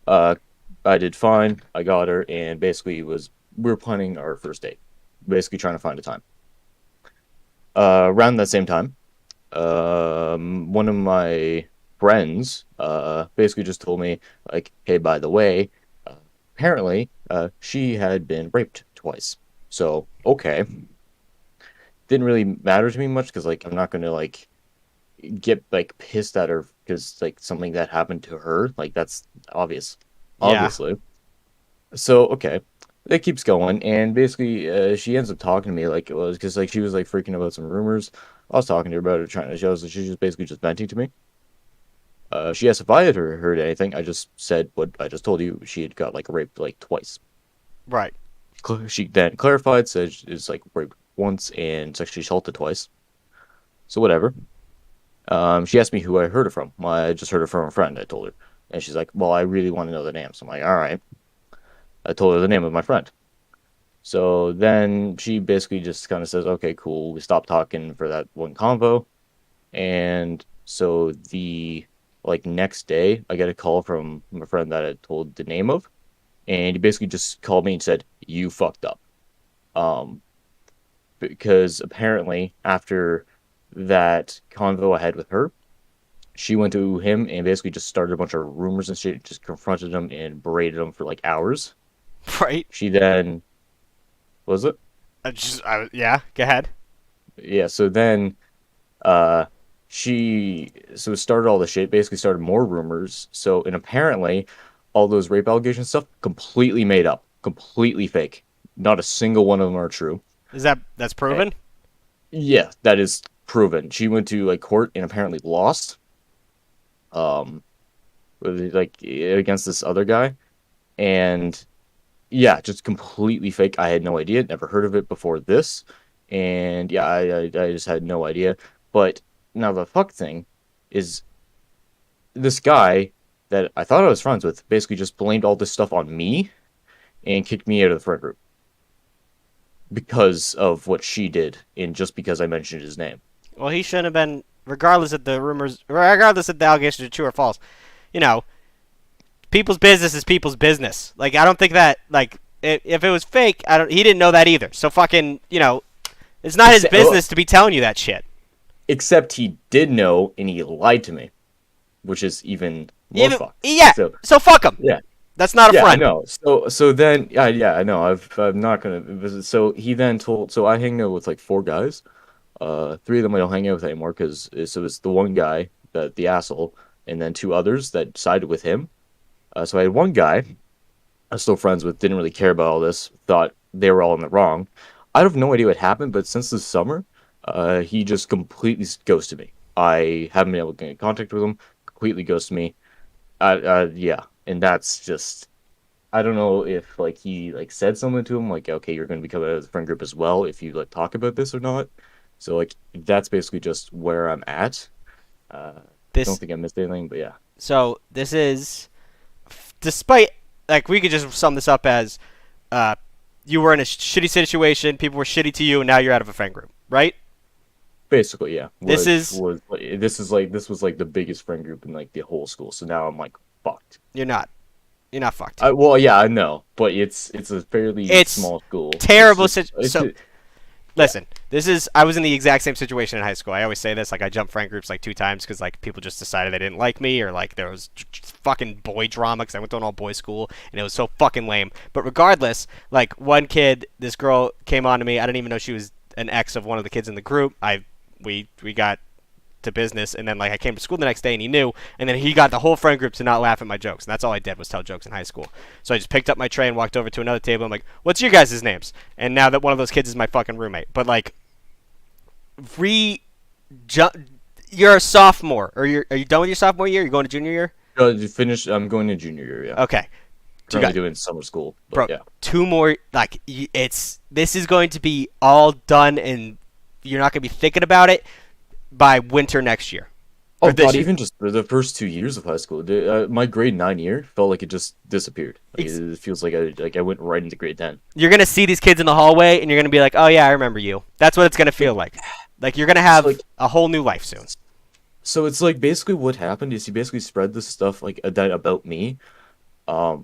Uh, I did fine. I got her, and basically we were planning our first date, basically trying to find a time. Around that same time, one of my friends basically just told me, like, hey, by the way, apparently she had been raped twice. So okay, didn't really matter to me much because, like, I'm not gonna, like, get, like, pissed at her because, like, something that happened to her, like, that's obvious, Yeah. obviously. So okay, it keeps going, and basically she ends up talking to me, like, it was because, like, she was, like, freaking about some rumors. I was talking to her about it, trying to show us that she's just basically just venting to me. She asked if I had heard anything. I just said what I just told you. She had got, like, raped, like, twice. Right. She then clarified, said it's, like, raped once and sexually assaulted twice. So whatever. She asked me who I heard it from. Well, I just heard it from a friend, I told her. And she's like, well, I really want to know the name. So I'm like, all right. I told her the name of my friend. So then she basically just kind of says, okay, cool. We stopped talking for that one convo. And so the, like, next day, I get a call from my friend that I told the name of. And he basically just called me and said, you fucked up. Um, because apparently after that convo I had with her, she went to him and basically just started a bunch of rumors and shit, just confronted him and berated him for, like, hours. Right. She then, was it? Yeah, go ahead. Yeah, so then she started all the shit, basically started more rumors. So, and apparently all those rape allegations stuff completely made up, completely fake. Not a single one of them are true. That's proven? Yeah, that is proven. She went to, like, court and apparently lost. Like, against this other guy. And yeah, just completely fake. I had no idea, never heard of it before this. And yeah, I just had no idea. But now the fuck thing is, this guy that I thought I was friends with basically just blamed all this stuff on me and kicked me out of the friend group because of what she did, and just because I mentioned his name. Well, he shouldn't have been, regardless of the rumors, regardless if the allegations are true or false. You know, people's business is people's business. Like, I don't think that, like, if it was fake, he didn't know that either. So fucking, you know, it's not his business to be telling you that shit. Except he did know, and he lied to me, which is even more fucked. Yeah. So fuck him. Yeah. That's not a friend. Yeah, I know. So then, yeah, I know. I'm not gonna visit. So he then told. So I hang out with, like, 4 guys. 3 of them I don't hang out with anymore because it's the one guy, the asshole, and then 2 others that sided with him. So I had one guy I'm still friends with, didn't really care about all this, thought they were all in the wrong. I have no idea what happened, but since this summer, he just completely ghosted me. I haven't been able to get in contact with him. Completely ghosted me. Yeah, and that's just. I don't know if, like, he, like, said something to him, like, okay, you're going to become a friend group as well if you, like, talk about this or not. So, like, that's basically just where I'm at. I don't think I missed anything, but yeah. So this is, despite, like, we could just sum this up as, you were in a shitty situation, people were shitty to you, and now you're out of a friend group, right? Basically, yeah. This was like the biggest friend group in, like, the whole school. So now I'm, like, fucked. You're not fucked. Well, yeah, I know, but it's a fairly small school. Terrible. listen. I was in the exact same situation in high school. I always say this, like I jumped friend groups like 2 times because like people just decided they didn't like me, or like there was fucking boy drama because I went to an all boys school and it was so fucking lame. But regardless, like one kid, this girl came on to me. I didn't even know she was an ex of one of the kids in the group. We got to business, and then like I came to school the next day and he knew, and then he got the whole friend group to not laugh at my jokes, and that's all I did was tell jokes in high school. So I just picked up my tray and walked over to another table. I'm like, what's your guys' names? And now that one of those kids is my fucking roommate. But like you're a sophomore, or are you done with your sophomore year? You're going to junior year? You finished. I'm going to junior year. Yeah. Okay. Currently doing summer school. But bro, yeah. 2 more. Like this is going to be all done, and you're not going to be thinking about it by winter next year. Oh god, even just the first 2 years of high school, my grade 9 year felt like it just disappeared. Like, it feels like I went right into grade 10. You're gonna see these kids in the hallway, and you're gonna be like, "Oh yeah, I remember you." That's what it's gonna feel like. Like you're gonna have a whole new life soon. So it's like basically what happened is he basically spread this stuff like about me, that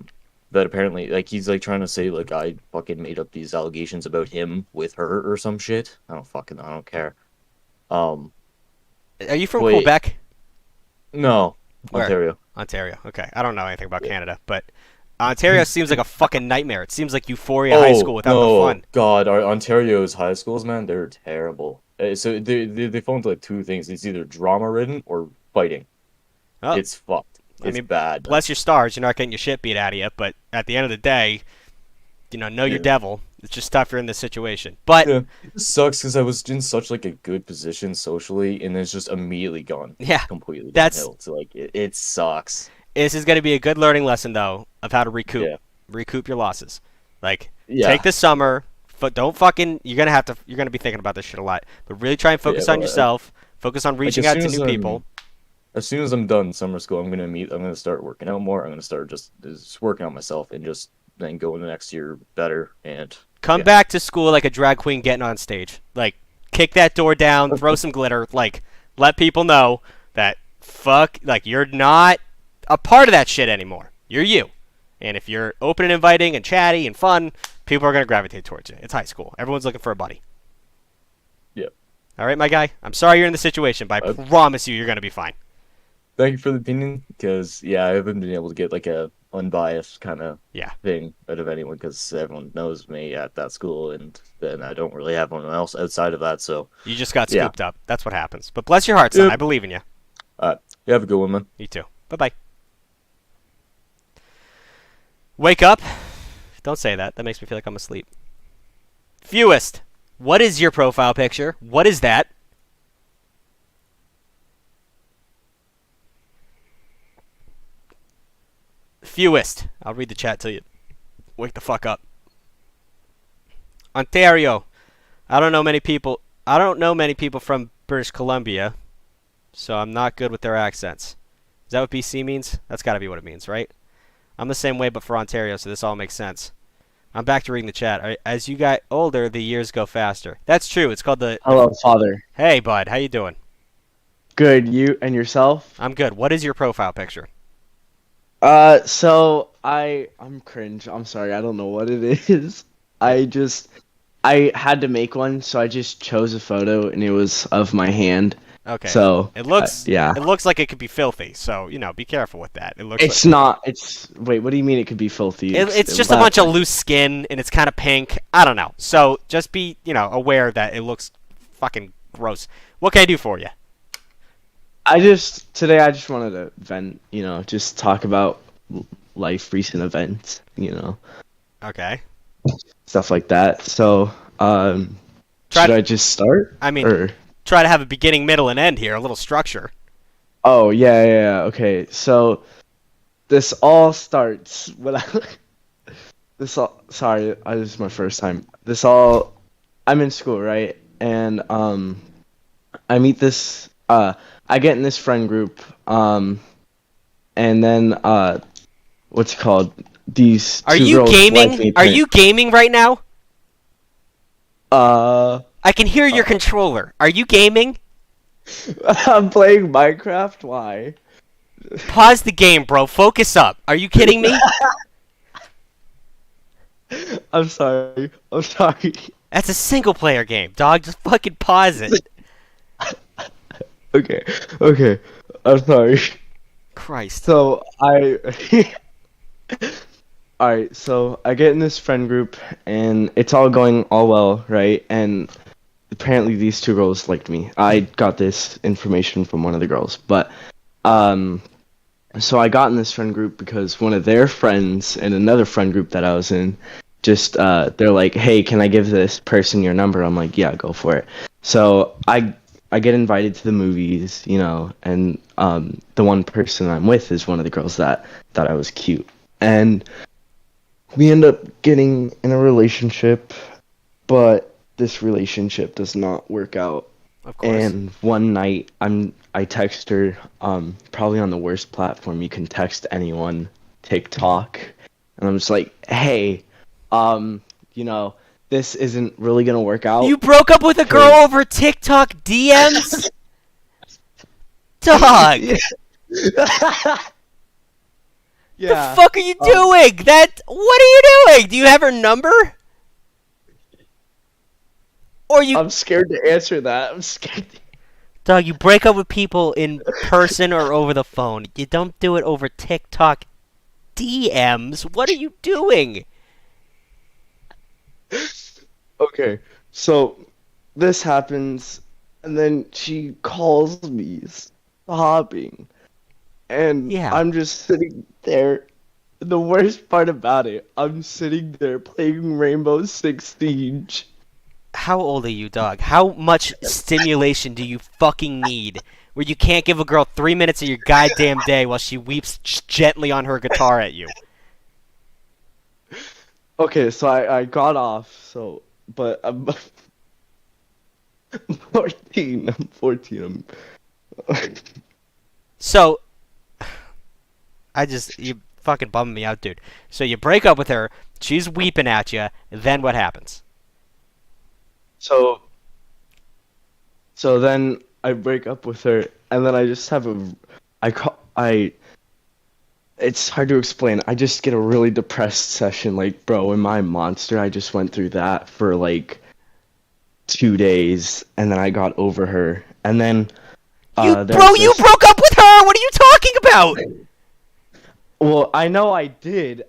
apparently like he's like trying to say like I fucking made up these allegations about him with her or some shit. I don't care. Are you from Quebec? No, Where? Ontario. Ontario. Okay, I don't know anything about Canada, but Ontario seems like a fucking nightmare. It seems like Euphoria High School without the fun. God, Ontario's high schools, man, they're terrible. So they fall into like 2 things. It's either drama ridden or fighting. Oh. It's fucked. It's bad. Bless your stars, you're not getting your shit beat out of you. But at the end of the day, know your devil. It's just tough you're in this situation. But it sucks because I was in such like a good position socially, and it's just immediately gone. Yeah, completely downhill. So like it sucks. This is going to be a good learning lesson though of how to recoup your losses. Like take the summer, but don't fucking. You're gonna be thinking about this shit a lot. But really try and focus on yourself. Focus on reaching out to new people. As soon as I'm done summer school, I'm gonna start working out more. I'm gonna start just working on myself and just then go into next year better and. Come back to school like a drag queen getting on stage. Like, kick that door down, throw some glitter. Like, let people know that you're not a part of that shit anymore. You're you. And if you're open and inviting and chatty and fun, people are going to gravitate towards you. It's high school. Everyone's looking for a buddy. Yep. All right, my guy. I'm sorry you're in the situation, but I promise you're going to be fine. Thank you for the opinion, because, I haven't been able to get, like, a unbiased kind of thing out of anyone, because everyone knows me at that school, and then I don't really have anyone else outside of that, so... You just got scooped up. That's what happens. But bless your heart, son. I believe in you. You have a good one, man. You too. Bye-bye. Wake up. Don't say that. That makes me feel like I'm asleep. Fewest. What is your profile picture? What is that? Fewest. I'll read the chat till you wake the fuck up. Ontario. I don't know many people from British Columbia, so I'm not good with their accents. Is that what BC means? That's got to be what it means, right? I'm the same way, but for Ontario, so this all makes sense. I'm back to reading the chat. As you got older, the years go faster. That's true. It's called the... Hello, Father. Hey, bud. How you doing? Good. You and yourself? I'm good. What is your profile picture? So I'm cringe. I'm sorry. I don't know what it is. I had to make one, so I just chose a photo, and it was of my hand. Okay. So it looks It looks like it could be filthy. So be careful with that. It looks. It's not. It's wait. What do you mean it could be filthy? It's just a bunch of loose skin, and it's kind of pink. I don't know. So just be aware that it looks fucking gross. What can I do for you? Today I just wanted to vent. Just talk about life, recent events. Okay. Stuff like that. So should I just start? I mean. Try to have a beginning, middle, and end here. A little structure. Oh, yeah. Okay, so this all starts when sorry, this is my first time. I'm in school, right? And I meet this, I get in this friend group, and then, what's it called? These two girls like me. Are you gaming right now? I can hear your controller. Are you gaming? I'm playing Minecraft. Why? Pause the game, bro. Focus up. Are you kidding me? I'm sorry. That's a single player game, dog. Just fucking pause it. Okay. I'm sorry. Christ. So Alright, so I get in this friend group and it's all going all well, right? And apparently these two girls liked me. I got this information from one of the girls, but so I got in this friend group because one of their friends in another friend group that I was in just they're like, "Hey, can I give this person your number?" I'm like, "Yeah, go for it." So I get invited to the movies, and the one person I'm with is one of the girls that thought I was cute. And we end up getting in a relationship, but this relationship does not work out. Of course. And one night, I text her, probably on the worst platform you can text anyone, TikTok, and I'm just like, "Hey, this isn't really gonna work out." You broke up with a girl over TikTok DMs? Dog! Yeah. The fuck are you doing? What are you doing? Do you have her number? Or you... I'm scared to answer that. I'm scared. Dog, you break up with people in person or over the phone. You don't do it over TikTok DMs. What are you doing? Okay, so this happens, and then she calls me sobbing, and Yeah. I'm just sitting there. The worst part about it, I'm sitting there playing Rainbow Six Siege. How old are you, dog? How much stimulation do you fucking need where you can't give a girl 3 minutes of your goddamn day while she weeps gently on her guitar at you? Okay, so I got off, but I'm 14. I'm 14. So, you fucking bumming me out, dude. So you break up with her, she's weeping at you, then what happens? So then I break up with her, and then I just have it's hard to explain. I just get a really depressed session. Like, bro, am I a monster? I just went through that for like 2 days, and then I got over her. And then You broke up with her! What are you talking about? Well, I know I did,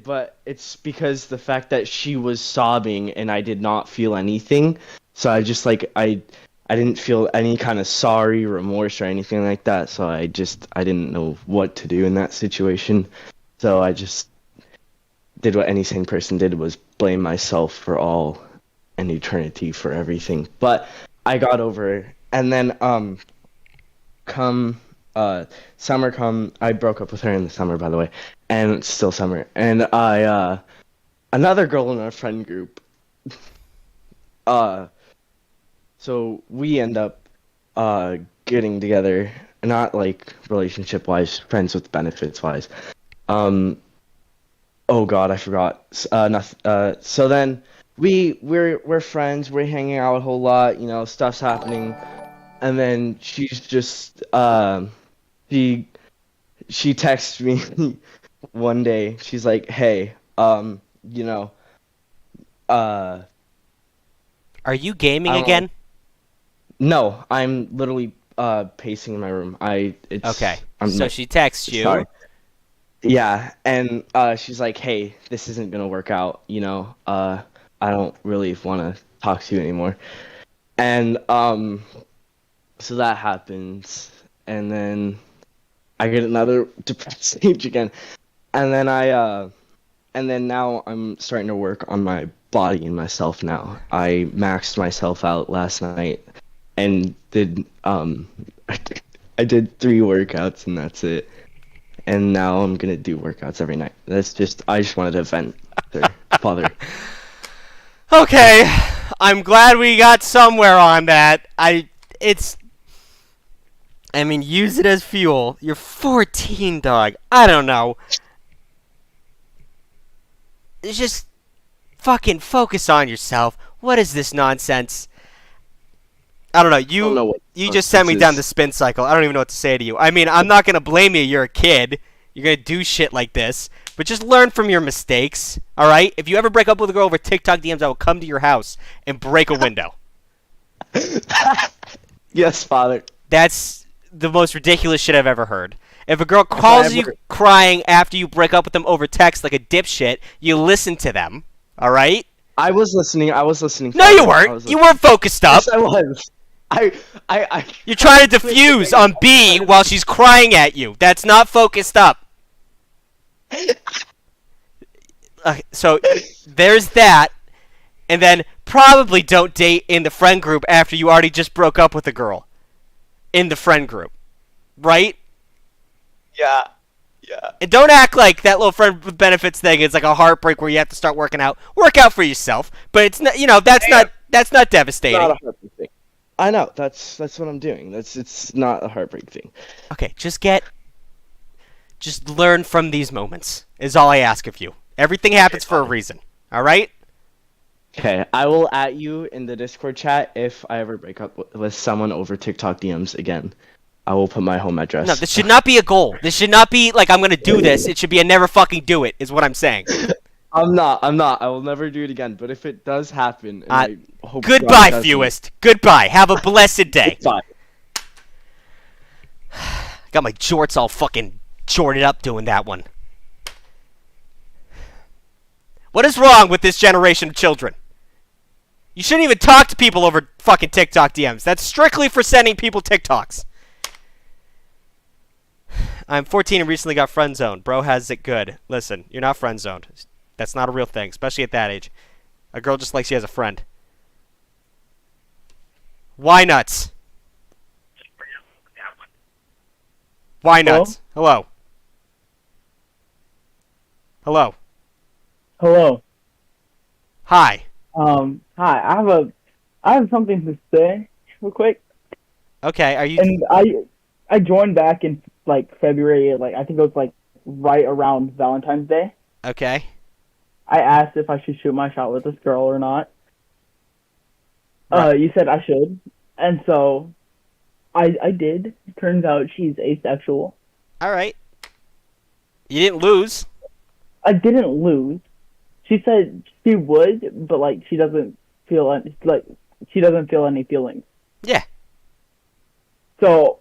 but it's because the fact that she was sobbing and I did not feel anything. So I just I didn't feel any kind of sorry, remorse, or anything like that. So I didn't know what to do in that situation. So I just did what any sane person did, was blame myself for all an eternity for everything. But I got over it. And then summer come, I broke up with her in the summer, by the way, and it's still summer. And another girl in our friend group, so we end up getting together, not like relationship wise, friends with benefits wise. Oh God, I forgot. So then we're friends, we're hanging out a whole lot, stuff's happening, and then she's just she texts me one day. She's like, "Hey, Are you gaming again? No, I'm literally pacing in my room. Okay. So she texts you. Sorry. Yeah, and she's like, "Hey, this isn't gonna work out. I don't really want to talk to you anymore." And so that happens, and then I get another depressed stage again, and then now I'm starting to work on my body and myself now. I maxed myself out last night and did I did 3 workouts, and that's it. And now I'm gonna do workouts every night. I just wanted to vent, Father. Okay, I'm glad we got somewhere on that. Use it as fuel. You're 14, dog. I don't know. It's just fucking focus on yourself. What is this nonsense? I don't know. You just sent me down the spin cycle. I don't even know what to say to you. I'm not gonna blame you. You're a kid. You're gonna do shit like this. But just learn from your mistakes, all right? If you ever break up with a girl over TikTok DMs, I will come to your house and break a window. Yes, Father. That's the most ridiculous shit I've ever heard. If a girl calls you crying after you break up with them over text like a dipshit, you listen to them, all right? I was listening. No, Father. you weren't. You weren't focused up. Yes, I was. You're trying to diffuse on B while she's crying at you. That's not focused up. So there's that, and then probably don't date in the friend group after you already just broke up with a girl in the friend group, right? Yeah. And don't act like that little friend with benefits thing is like a heartbreak where you have to start working out. Work out for yourself, but it's not. That's not devastating. Not a heartbreak thing. I know. That's what I'm doing. It's not a heartbreak thing. Okay, just learn from these moments is all I ask of you. Everything happens for a reason. All right? Okay, I will at you in the Discord chat if I ever break up with someone over TikTok DMs again. I will put my home address. No, this should not be a goal. This should not be like I'm going to do this. It should be a never fucking do it is what I'm saying. I'm not. I will never do it again. But if it does happen, and I hope goodbye, God doesn't. fewest. Goodbye. Have a blessed day. Goodbye. Got my jorts all fucking jorted up doing that one. What is wrong with this generation of children? You shouldn't even talk to people over fucking TikTok DMs. That's strictly for sending people TikToks. I'm 14 and recently got friend zoned. Bro has it good. Listen, you're not friend zoned. That's not a real thing, especially at that age. A girl just likes you as a friend. Why nuts? Why nuts? Hello. Hello. Hello. Hi. Hi. I have something to say real quick. Okay. Are you? And I joined back in like February. Like I think it was like right around Valentine's Day. Okay. I asked if I should shoot my shot with this girl or not. Right. You said I should, and so I did. Turns out she's asexual. All right. You didn't lose. I didn't lose. She said she would, but like she doesn't feel any feelings. Yeah. So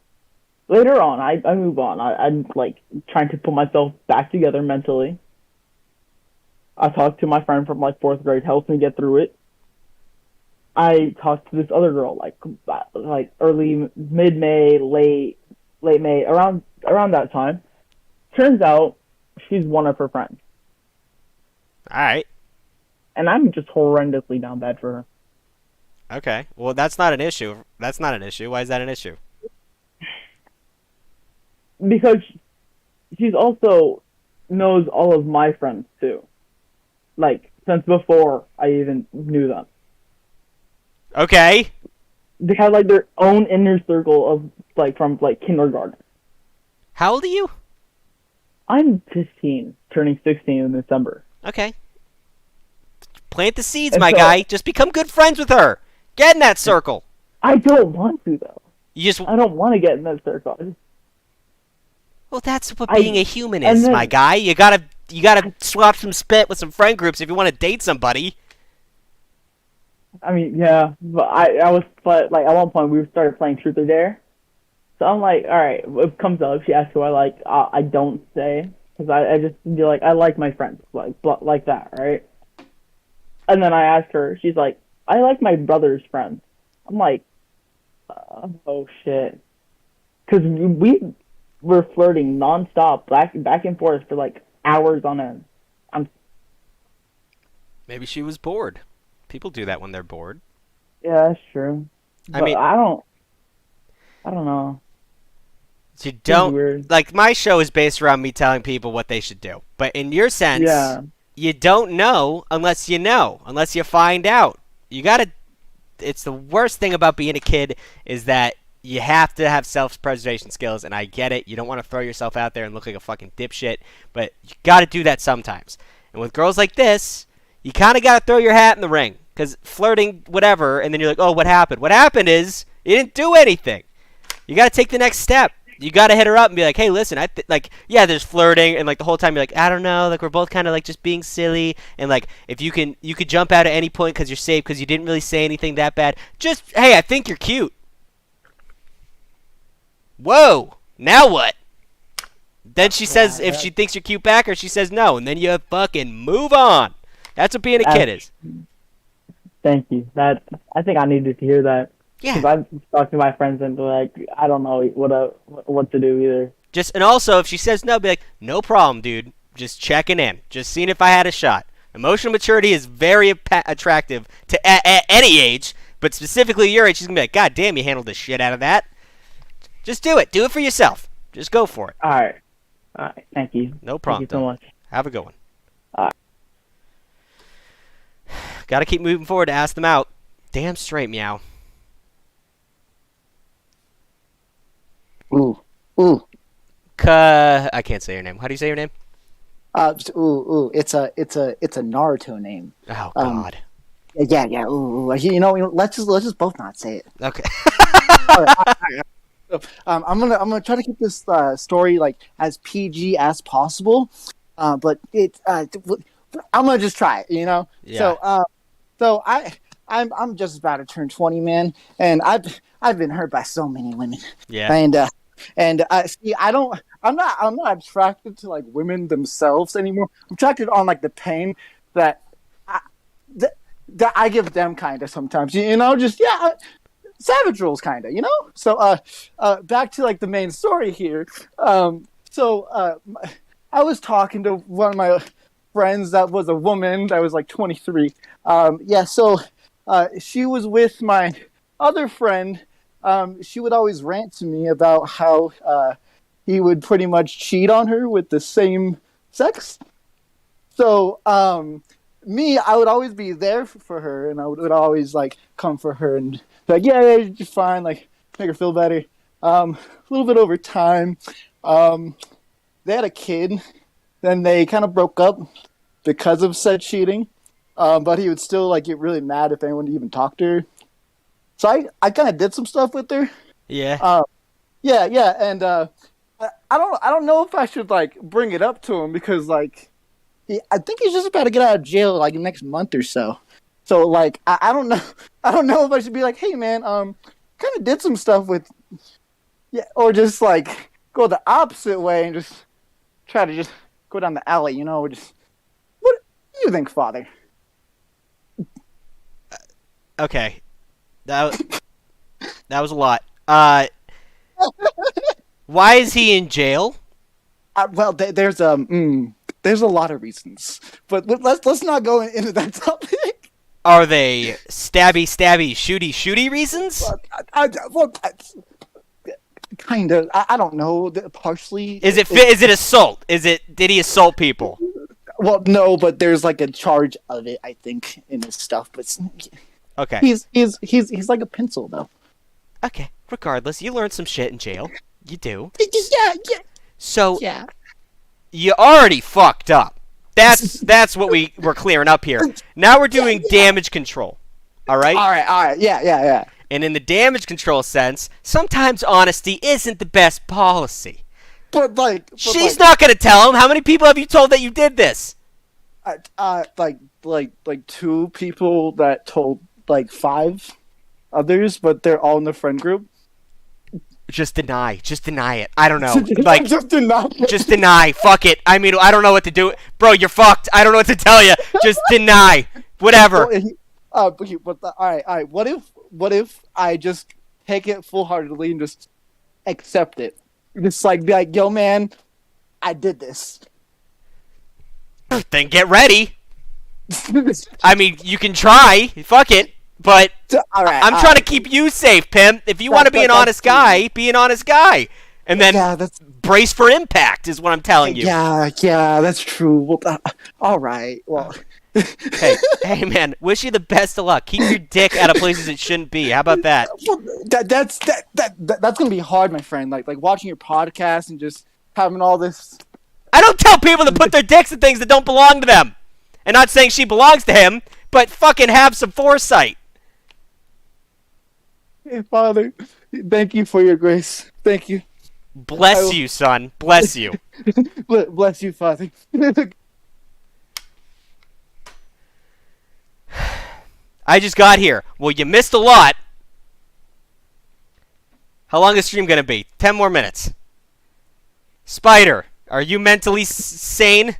later on, I move on. I'm like trying to put myself back together mentally. I talked to my friend from like 4th grade, helps me get through it. I talked to this other girl like early mid-May, late May, around that time. Turns out she's one of her friends. All right. And I'm just horrendously down bad for her. Okay. Well, that's not an issue. That's not an issue. Why is that an issue? Because she's also knows all of my friends too. Like since before I even knew them. Okay. They have like their own inner circle of like from like kindergarten. How old are you? I'm 15, turning 16 in December. Okay. Plant the seeds, And my so- guy. Just become good friends with her. Get in that circle. I don't want to though. You just I don't want to get in that circle. Well, that's what being a human and is, then- my guy. You gotta swap some spit with some friend groups if you want to date somebody. I mean, yeah, but but like at one point we started playing Truth or Dare. So I'm like, all right, it comes up. She asks who I like. I don't say because I just be like, I like my friends, like that, right? And then I ask her, she's like, I like my brother's friends. I'm like, oh shit, because we were flirting nonstop, back and forth for like hours on end. Maybe she was bored. People do that when they're bored. Yeah, that's true. I But mean- I don't know. You don't weird. like my show is based around me telling people what they should do. But in your sense, Yeah. you don't know unless you know, unless you find out. You gotta. It's the worst thing about being a kid is that you have to have self-preservation skills, and I get it. You don't want to throw yourself out there and look like a fucking dipshit, but you gotta do that sometimes. And with girls like this, you kind of gotta throw your hat in the ring, because flirting, whatever, and then you're like, oh, what happened? What happened is you didn't do anything. You gotta take the next step. You gotta hit her up and be like, hey, listen, yeah, there's flirting, and like the whole time you're like, I don't know, like we're both kind of like just being silly, and like if you could jump out at any point because you're safe because you didn't really say anything that bad. Just, hey, I think you're cute. Whoa, now what? Then she says if she thinks you're cute back, or she says no, and then you fucking move on. That's what being a kid is. Thank you. I think I needed to hear that. Yeah. Because I've talked to my friends and like I don't know what to do either. And also if she says no, be like, no problem, dude. Just checking in, just seeing if I had a shot. Emotional maturity is very attractive to any age, but specifically your age. She's gonna be like, God damn, you handled the shit out of that. Just do it. Do it for yourself. Just go for it. All right. Thank you. No problem. Thank you so much. Have a good one. All right. Gotta keep moving forward to ask them out. Damn straight, meow. Ooh. I can't say your name. How do you say your name? It's a Naruto name. Oh God. Yeah. Ooh. You know, let's just both not say it. Okay. All right. So, I'm gonna try to keep this story like as PG as possible, but I'm gonna just try it. You know. Yeah. So I'm just about to turn 20, man, and I've been hurt by so many women. Yeah. And see, I'm not attracted to like women themselves anymore. I'm attracted on like the pain that I give them kind of sometimes. You know, just savage rules kind of. You know. So back to like the main story here. I was talking to one of my friends that was a woman that was like 23. She was with my other friend. She would always rant to me about how he would pretty much cheat on her with the same sex. So I would always be there for her, and I would always like come for her and be like, yeah, you're fine, like make her feel better. A little bit over time, they had a kid. Then they kind of broke up because of said cheating. But he would still like get really mad if anyone even talked to her. So I kind of did some stuff with her. Yeah. And I don't know if I should like bring it up to him because like I think he's just about to get out of jail like next month or so. So like I don't know if I should be like, hey man, kind of did some stuff with, or just like go the opposite way and just try to just go down the alley, you know, just what do you think, Father? Okay. That was a lot. Why is he in jail? Well, there's a lot of reasons, but let's not go into that topic. Are they stabby, shooty reasons? Kind of. I don't know. Partially. Is it assault? Did he assault people? Well, no, but there's like a charge of it, I think, in his stuff. But okay, he's like a pencil though. Okay. Regardless, you learned some shit in jail. You do. Yeah. So you already fucked up. That's what we're clearing up here. Now we're doing damage control. All right. All right. Yeah. And in the damage control sense, sometimes honesty isn't the best policy. But she's not gonna tell him. How many people have you told that you did this? Like 2 people that told like 5 others, but they're all in the friend group. Just deny it. I don't know. Like just deny. Fuck it. I mean, I don't know what to do. Bro, you're fucked. I don't know what to tell you. Just deny. Whatever. All right. What if I just take it full-heartedly and just accept it? Just like be like, yo, man, I did this. Then get ready. I mean, you can try. Fuck it. But I'm trying to keep you safe, Pim. If you want to be an honest guy, be an honest guy. And then brace for impact is what I'm telling you. Yeah, that's true. Well, all right. Well, hey, man, wish you the best of luck. Keep your dick out of places it shouldn't be. How about that? Well, that's gonna be hard, my friend. Like watching your podcast and just having all this. I don't tell people to put their dicks in things that don't belong to them. And not saying she belongs to him, but fucking have some foresight. Hey, Father, thank you for your grace. Thank you. Bless you, son. Bless you. Bless you, Father. I just got here. Well, you missed a lot. How long is the stream gonna be? 10 more minutes. Spider, are you mentally sane?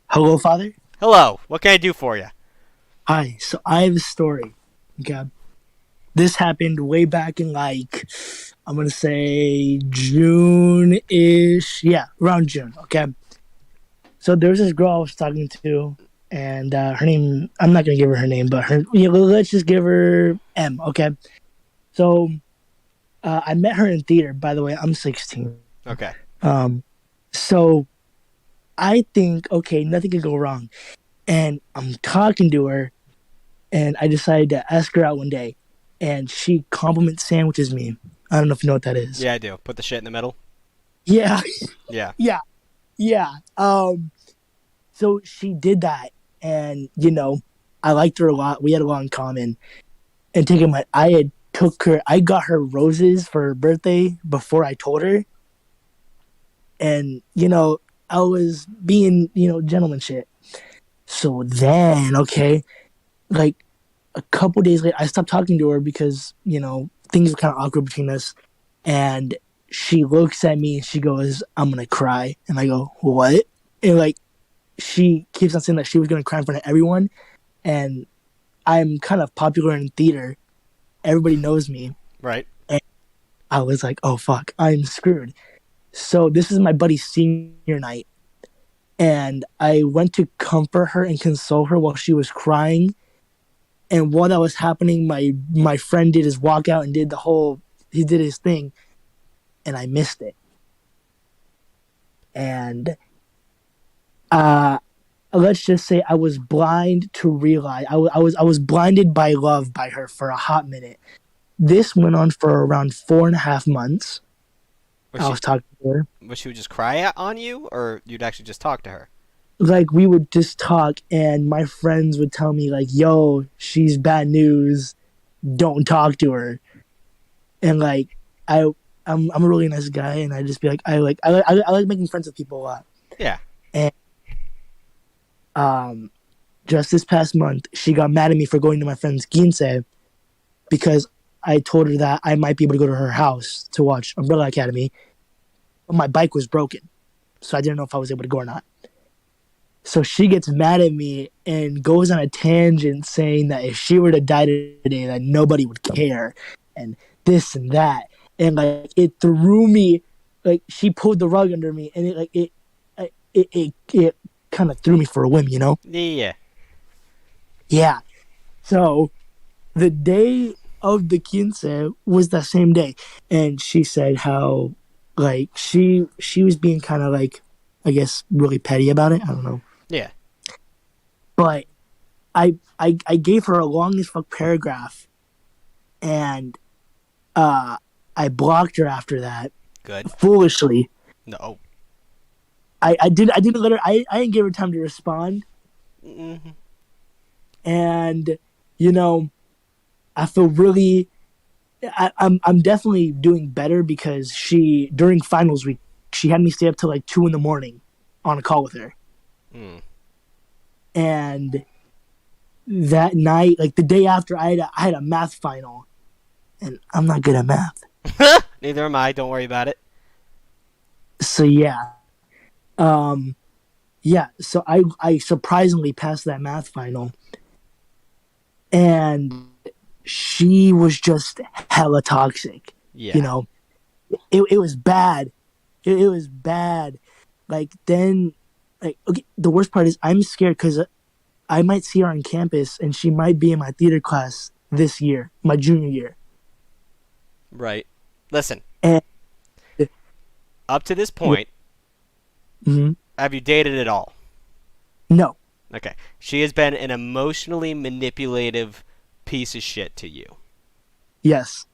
Hello, Father. Hello. What can I do for you? Hi. So I have a story. Okay. This happened way back in I'm gonna say June-ish. Yeah, around June. Okay. So there was this girl I was talking to, and her name. I'm not gonna give her name, but let's just give her M. Okay. So I met her in theater. By the way, I'm 16. Okay. So I think, okay, nothing could go wrong. And I'm talking to her, and I decided to ask her out one day. And she compliment sandwiches me. I don't know if you know what that is. Yeah, I do. Put the shit in the middle. Yeah. Yeah. Yeah. So she did that, and, I liked her a lot. We had a lot in common. And I got her roses for her birthday before I told her. And, I was being, gentleman shit. So then, okay, like a couple days later, I stopped talking to her because, things were kind of awkward between us. And she looks at me and she goes, "I'm going to cry." And I go, "What?" And she keeps on saying that she was going to cry in front of everyone. And I'm kind of popular in theater. Everybody knows me. Right. And I was like, oh, fuck, I'm screwed. So this is my buddy's senior night. And I went to comfort her and console her while she was crying. And while that was happening, my friend did his walkout and he did his thing. And I missed it. And let's just say I was blind to realize I was blinded by love by her for a hot minute. This went on for around 4.5 months. I was talking to her. Would she just cry on you, or you'd actually just talk to her? We would just talk, and my friends would tell me "Yo, she's bad news. Don't talk to her." And I'm a really nice guy, and I just be like, I like making friends with people a lot. Yeah. And just this past month, she got mad at me for going to my friend's quince because I told her that I might be able to go to her house to watch Umbrella Academy, but my bike was broken, so I didn't know if I was able to go or not. So she gets mad at me and goes on a tangent saying that if she were to die today, that nobody would care, and this and that, and it threw me, she pulled the rug under me, and it kind of threw me for a whim, Yeah. Yeah. So the day of the quince was that same day, and she said how she was being kind of I guess really petty about it. I don't know. Yeah. But I gave her a long as fuck paragraph, and I blocked her after that. Good. Foolishly. No. I didn't let her. I didn't give her time to respond. Mm-hmm. And I feel really. I'm definitely doing better because during finals week she had me stay up till 2 a.m. on a call with her. Mm. And that night, the day after, I had a math final, and I'm not good at math. Neither am I. Don't worry about it. So yeah, So I surprisingly passed that math final, and she was just hella toxic. Yeah. It was bad. It was bad. Okay, the worst part is I'm scared because I might see her on campus and she might be in my theater class this year, my junior year. Right. Listen. And up to this point, have you dated at all? No. Okay. She has been an emotionally manipulative piece of shit to you. Yes.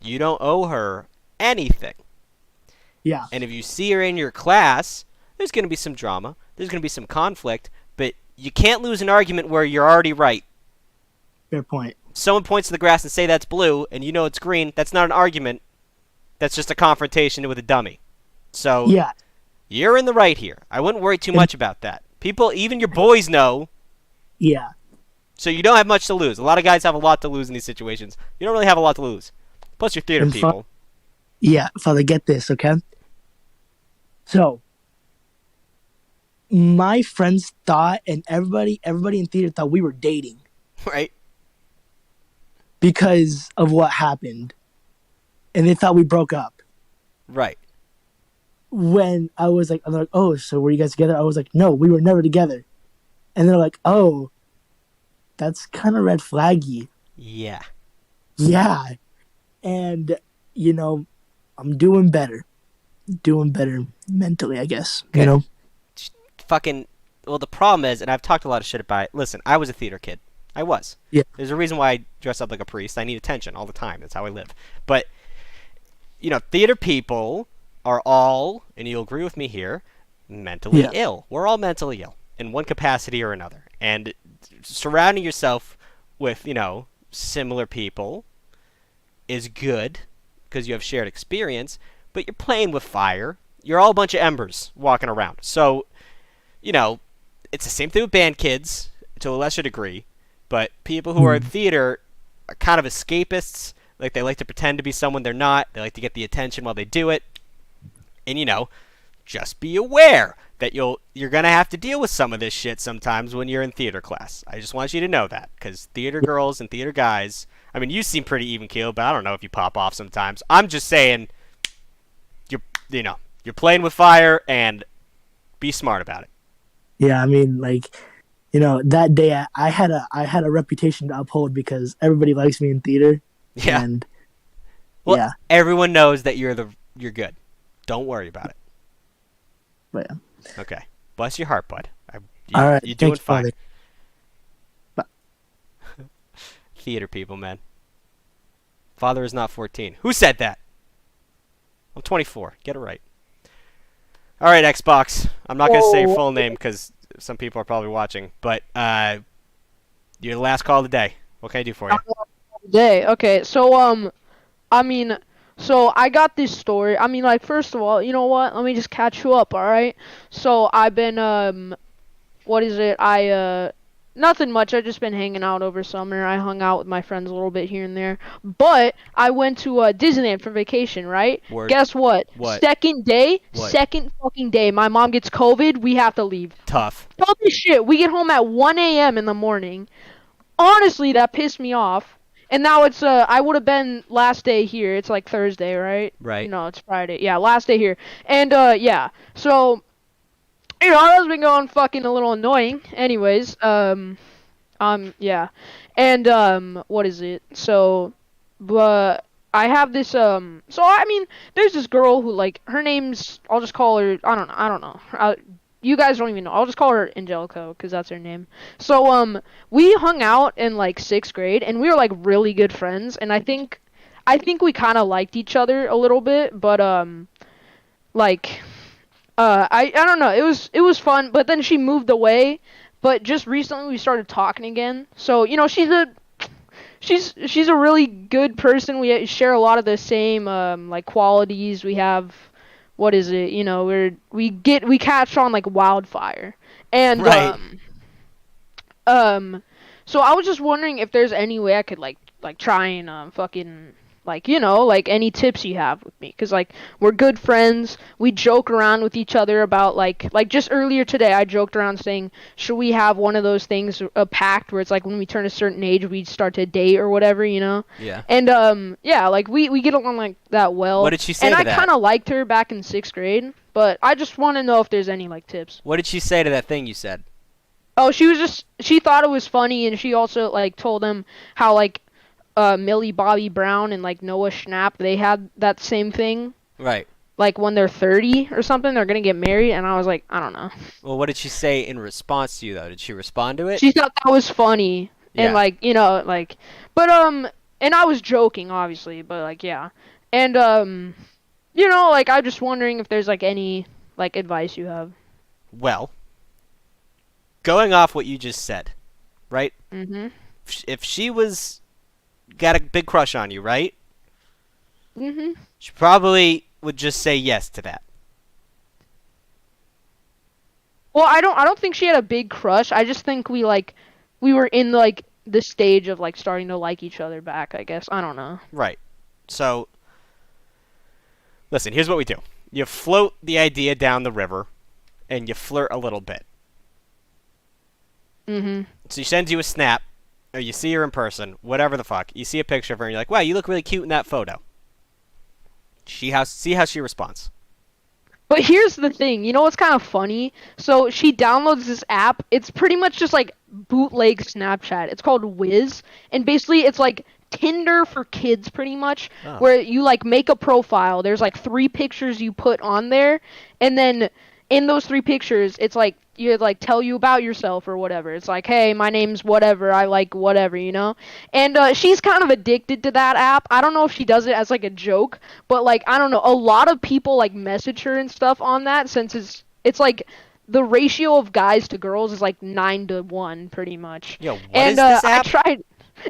You don't owe her anything. Yeah. And if you see her in your class, there's going to be some drama. There's going to be some conflict. But you can't lose an argument where you're already right. Fair point. Someone points to the grass and say that's blue, and you know it's green. That's not an argument. that's just a confrontation with a dummy. So Yeah. you're in the right here. I wouldn't worry too much about that. People, even your boys know. Yeah. So you don't have much to lose. A lot of guys have a lot to lose in these situations. You don't really have a lot to lose. Plus, you're theater And people. Yeah, Father, get this, okay? So, my friends thought, and everybody in theater thought we were dating Right? because of what happened, and they thought we broke up. Right. When I'm like, oh, so were you guys together? I was like, no, we were never together. And they're like, oh, that's kind of red flaggy. Yeah. Yeah. And, I'm doing better. Doing better mentally, I guess. Okay. You know? Well, the problem is, and I've talked a lot of shit about it. Listen, I was a theater kid. I was. Yeah. There's a reason why I dress up like a priest. I need attention all the time. That's how I live. But, theater people are all, and you'll agree with me here, mentally ill. We're all mentally ill in one capacity or another. And surrounding yourself with, similar people is good because you have shared experience, but you're playing with fire. You're all a bunch of embers walking around. So, it's the same thing with band kids to a lesser degree, but people who are in theater are kind of escapists. Like, they like to pretend to be someone they're not. They like to get the attention while they do it. And, just be aware that you're going to have to deal with some of this shit sometimes when you're in theater class. I just want you to know that, because theater girls and theater guys, I mean, you seem pretty even-keeled, but I don't know if you pop off sometimes. I'm just saying, you're playing with fire, and be smart about it. Yeah, I mean, that day I had a reputation to uphold because everybody likes me in theater. Yeah. And well, everyone knows that you're good. Don't worry about it. But yeah. Okay. Bless your heart, bud. All right. You're doing fine. Father. Theater people, man. Father is not 14. Who said that? I'm 24. Get it right. All right, Xbox. I'm not going to say your full name because some people are probably watching, but you're the last call of the day. What can I do for you? Okay, so so I got this story. I mean, first of all, you know what? Let me just catch you up, all right? So I've been nothing much. I've just been hanging out over summer. I hung out with my friends a little bit here and there. But I went to Disneyland for vacation, right? Word. Guess what? What? Second fucking day, my mom gets COVID. We have to leave. Tough. Holy shit. We get home at 1 a.m. in the morning. Honestly, that pissed me off. And now it's I would have been last day here. It's like Thursday, right? Right. No, it's Friday. Yeah, last day here. And yeah. So that's been going fucking a little annoying. Anyways, yeah. And what is it? So, but I have this so I mean, there's this girl who her name's, I'll just call her, I don't know. You guys don't even know. I'll just call her Angelico because that's her name. So we hung out in 6th grade and we were really good friends, and I think we kind of liked each other a little bit, but I don't know. It was fun, but then she moved away. But just recently we started talking again. So she's a really good person. We share a lot of the same qualities. We have, what is it? We catch on like wildfire. And right. So I was just wondering if there's any way I could try and fucking any tips you have with me, because we're good friends. We joke around with each other about like just earlier today I joked around saying, should we have one of those things, a pact where it's when we turn a certain age we start to date or whatever, Yeah. And yeah, we get along like that well. What did she say and to I that? kind of liked her back in 6th grade, but I just want to know if there's any tips. What did she say to that thing you said? Oh, she thought it was funny, and she also told him how Millie Bobby Brown and Noah Schnapp, they had that same thing. Right. When they're 30 or something, they're gonna get married, and I was like, I don't know. Well, what did she say in response to you though? Did she respond to it? She thought that was funny, and yeah. but and I was joking, obviously, but yeah, and I'm just wondering if there's any advice you have. Well, going off what you just said, right? Mm-hmm. If she was got a big crush on you, right? Mhm. She probably would just say yes to that. Well, I don't think she had a big crush. I just think we were in like the stage of like starting to like each other back, I guess. I don't know. Right. So, listen, here's what we do. You float the idea down the river, and you flirt a little bit. Mhm. So she sends you a snap, or you see her in person, whatever the fuck. You see a picture of her, and you're like, wow, you look really cute in that photo. See how she responds. But here's the thing, you know what's kind of funny? So she downloads this app. It's pretty much just like bootleg Snapchat. It's called Wiz, and basically it's like Tinder for kids pretty much, Oh. where you like make a profile. There's like 3 pictures you put on there, and then in those 3 pictures, it's like you like tell you about yourself or whatever. It's like, hey, my name's whatever. I like whatever, you know. And she's kind of addicted to that app. I don't know if she does it as like a joke, but like I don't know. A lot of people like message her and stuff on that since it's like the ratio of guys to girls is like 9-1 pretty much. Yo, what And is this app? I tried.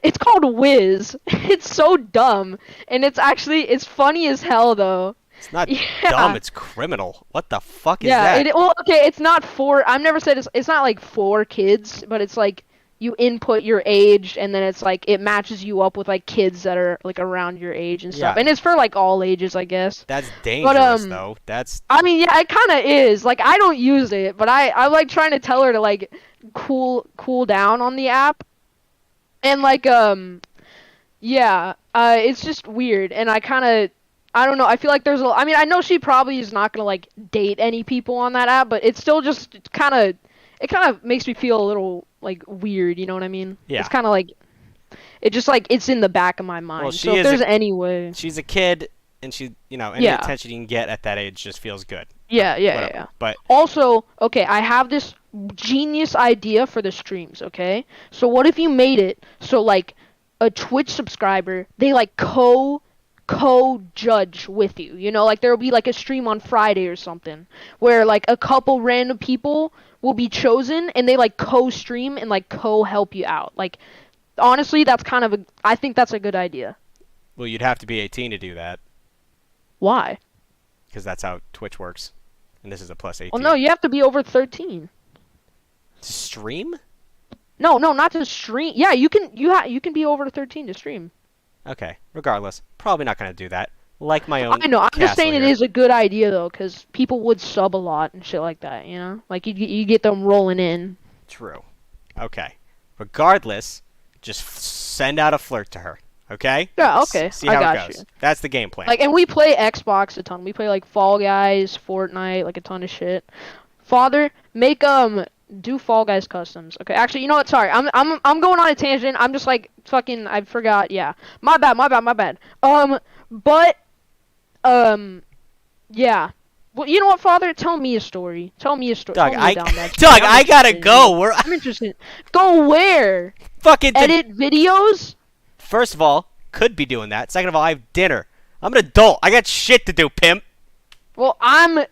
It's called Wiz. It's so dumb, and it's funny as hell though. It's not Yeah. dumb, it's criminal. What the fuck is Yeah, that? well, okay, it's not for. I've never said it's not like for kids, but it's like you input your age, and then it's like it matches you up with like kids that are like around your age and stuff, Yeah. and it's for like all ages, I guess. That's dangerous, though. I mean, yeah, it kind of is. Like, I don't use it, but I'm like trying to tell her to like cool down on the app, and like yeah, it's just weird, and I don't know. I feel like I mean, I know she probably is not gonna like date any people on that app, but it's still just it kind of makes me feel a little like weird. You know what I mean? Yeah. It's kind of like it just like it's in the back of my mind. Well, so if there's any way, she's a kid, and she, any Yeah. attention you can get at that age just feels good. yeah. Whatever. But Also, okay, I have this genius idea for the streams. Okay, so what if you made it so like a Twitch subscriber, they like co-judge with you, you know, like there will be like a stream on Friday or something where like a couple random people will be chosen and they like co-stream and like co-help you out. Like honestly, that's kind of I think that's a good idea. well, you'd have to be 18 to do that, Why? because that's how Twitch works, and this is a plus 18. Well, no, you have to be over 13. To stream? No, not to stream. Yeah, you can be over 13 to stream. Okay. Regardless, probably not gonna do that. Like my own. I know. I'm just castle saying it here. is a good idea though, because people would sub a lot and shit like that. You know, like you get them rolling in. True. Okay. Regardless, just send out a flirt to her. Okay? Yeah. Okay. See I how got it goes. you. That's the game plan. Like, and we play Xbox a ton. We play like Fall Guys, Fortnite, like a ton of shit. Father, make do Fall Guys customs. Okay, actually, you know what? Sorry, I'm going on a tangent. I'm just like fucking. I forgot. Yeah, my bad. But yeah. Well, you know what, Father? Tell me a story. Tell me a story. Doug, Tell me down that Doug, I'm I gotta interested in go. it. I'm interested. Go where? Fucking Edit videos? First of all, could be doing that. Second of all, I have dinner. I'm an adult. I got shit to do, pimp. Well,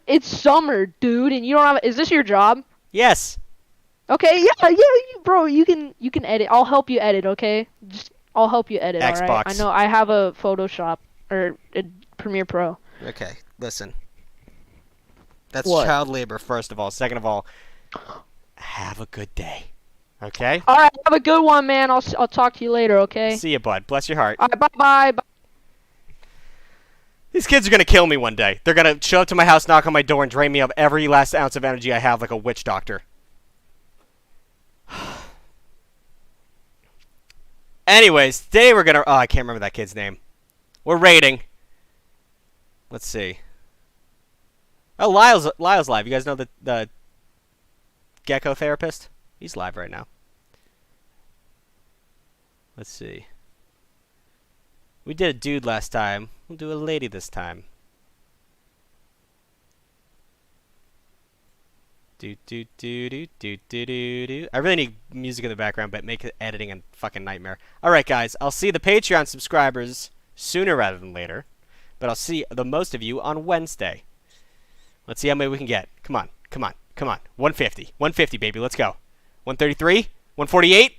it's summer, dude, and you don't have. Is this your job? Yes. Okay, yeah, bro, you can edit. I'll help you edit, okay? I'll help you edit, Xbox. alright? I know I have a Photoshop or a Premiere Pro. Okay, listen. That's What? child labor, first of all. Second of all, have a good day. Okay? All right, have a good one, man. I'll talk to you later, okay? See you, bud. Bless your heart. All right, bye. These kids are gonna kill me one day. They're gonna show up to my house, knock on my door, and drain me of every last ounce of energy I have like a witch doctor. Anyways, today we're gonna... Oh, I can't remember that kid's name. We're rating. Let's see. Oh, Lyle's live. You guys know the gecko therapist? He's live right now. Let's see. We did a dude last time. We'll do a lady this time. Do do do do do do do do. I really need music in the background, but make editing a fucking nightmare. All right, guys. I'll see the Patreon subscribers sooner rather than later, but I'll see the most of you on Wednesday. Let's see how many we can get. Come on. 150, baby. Let's go. 133, 148.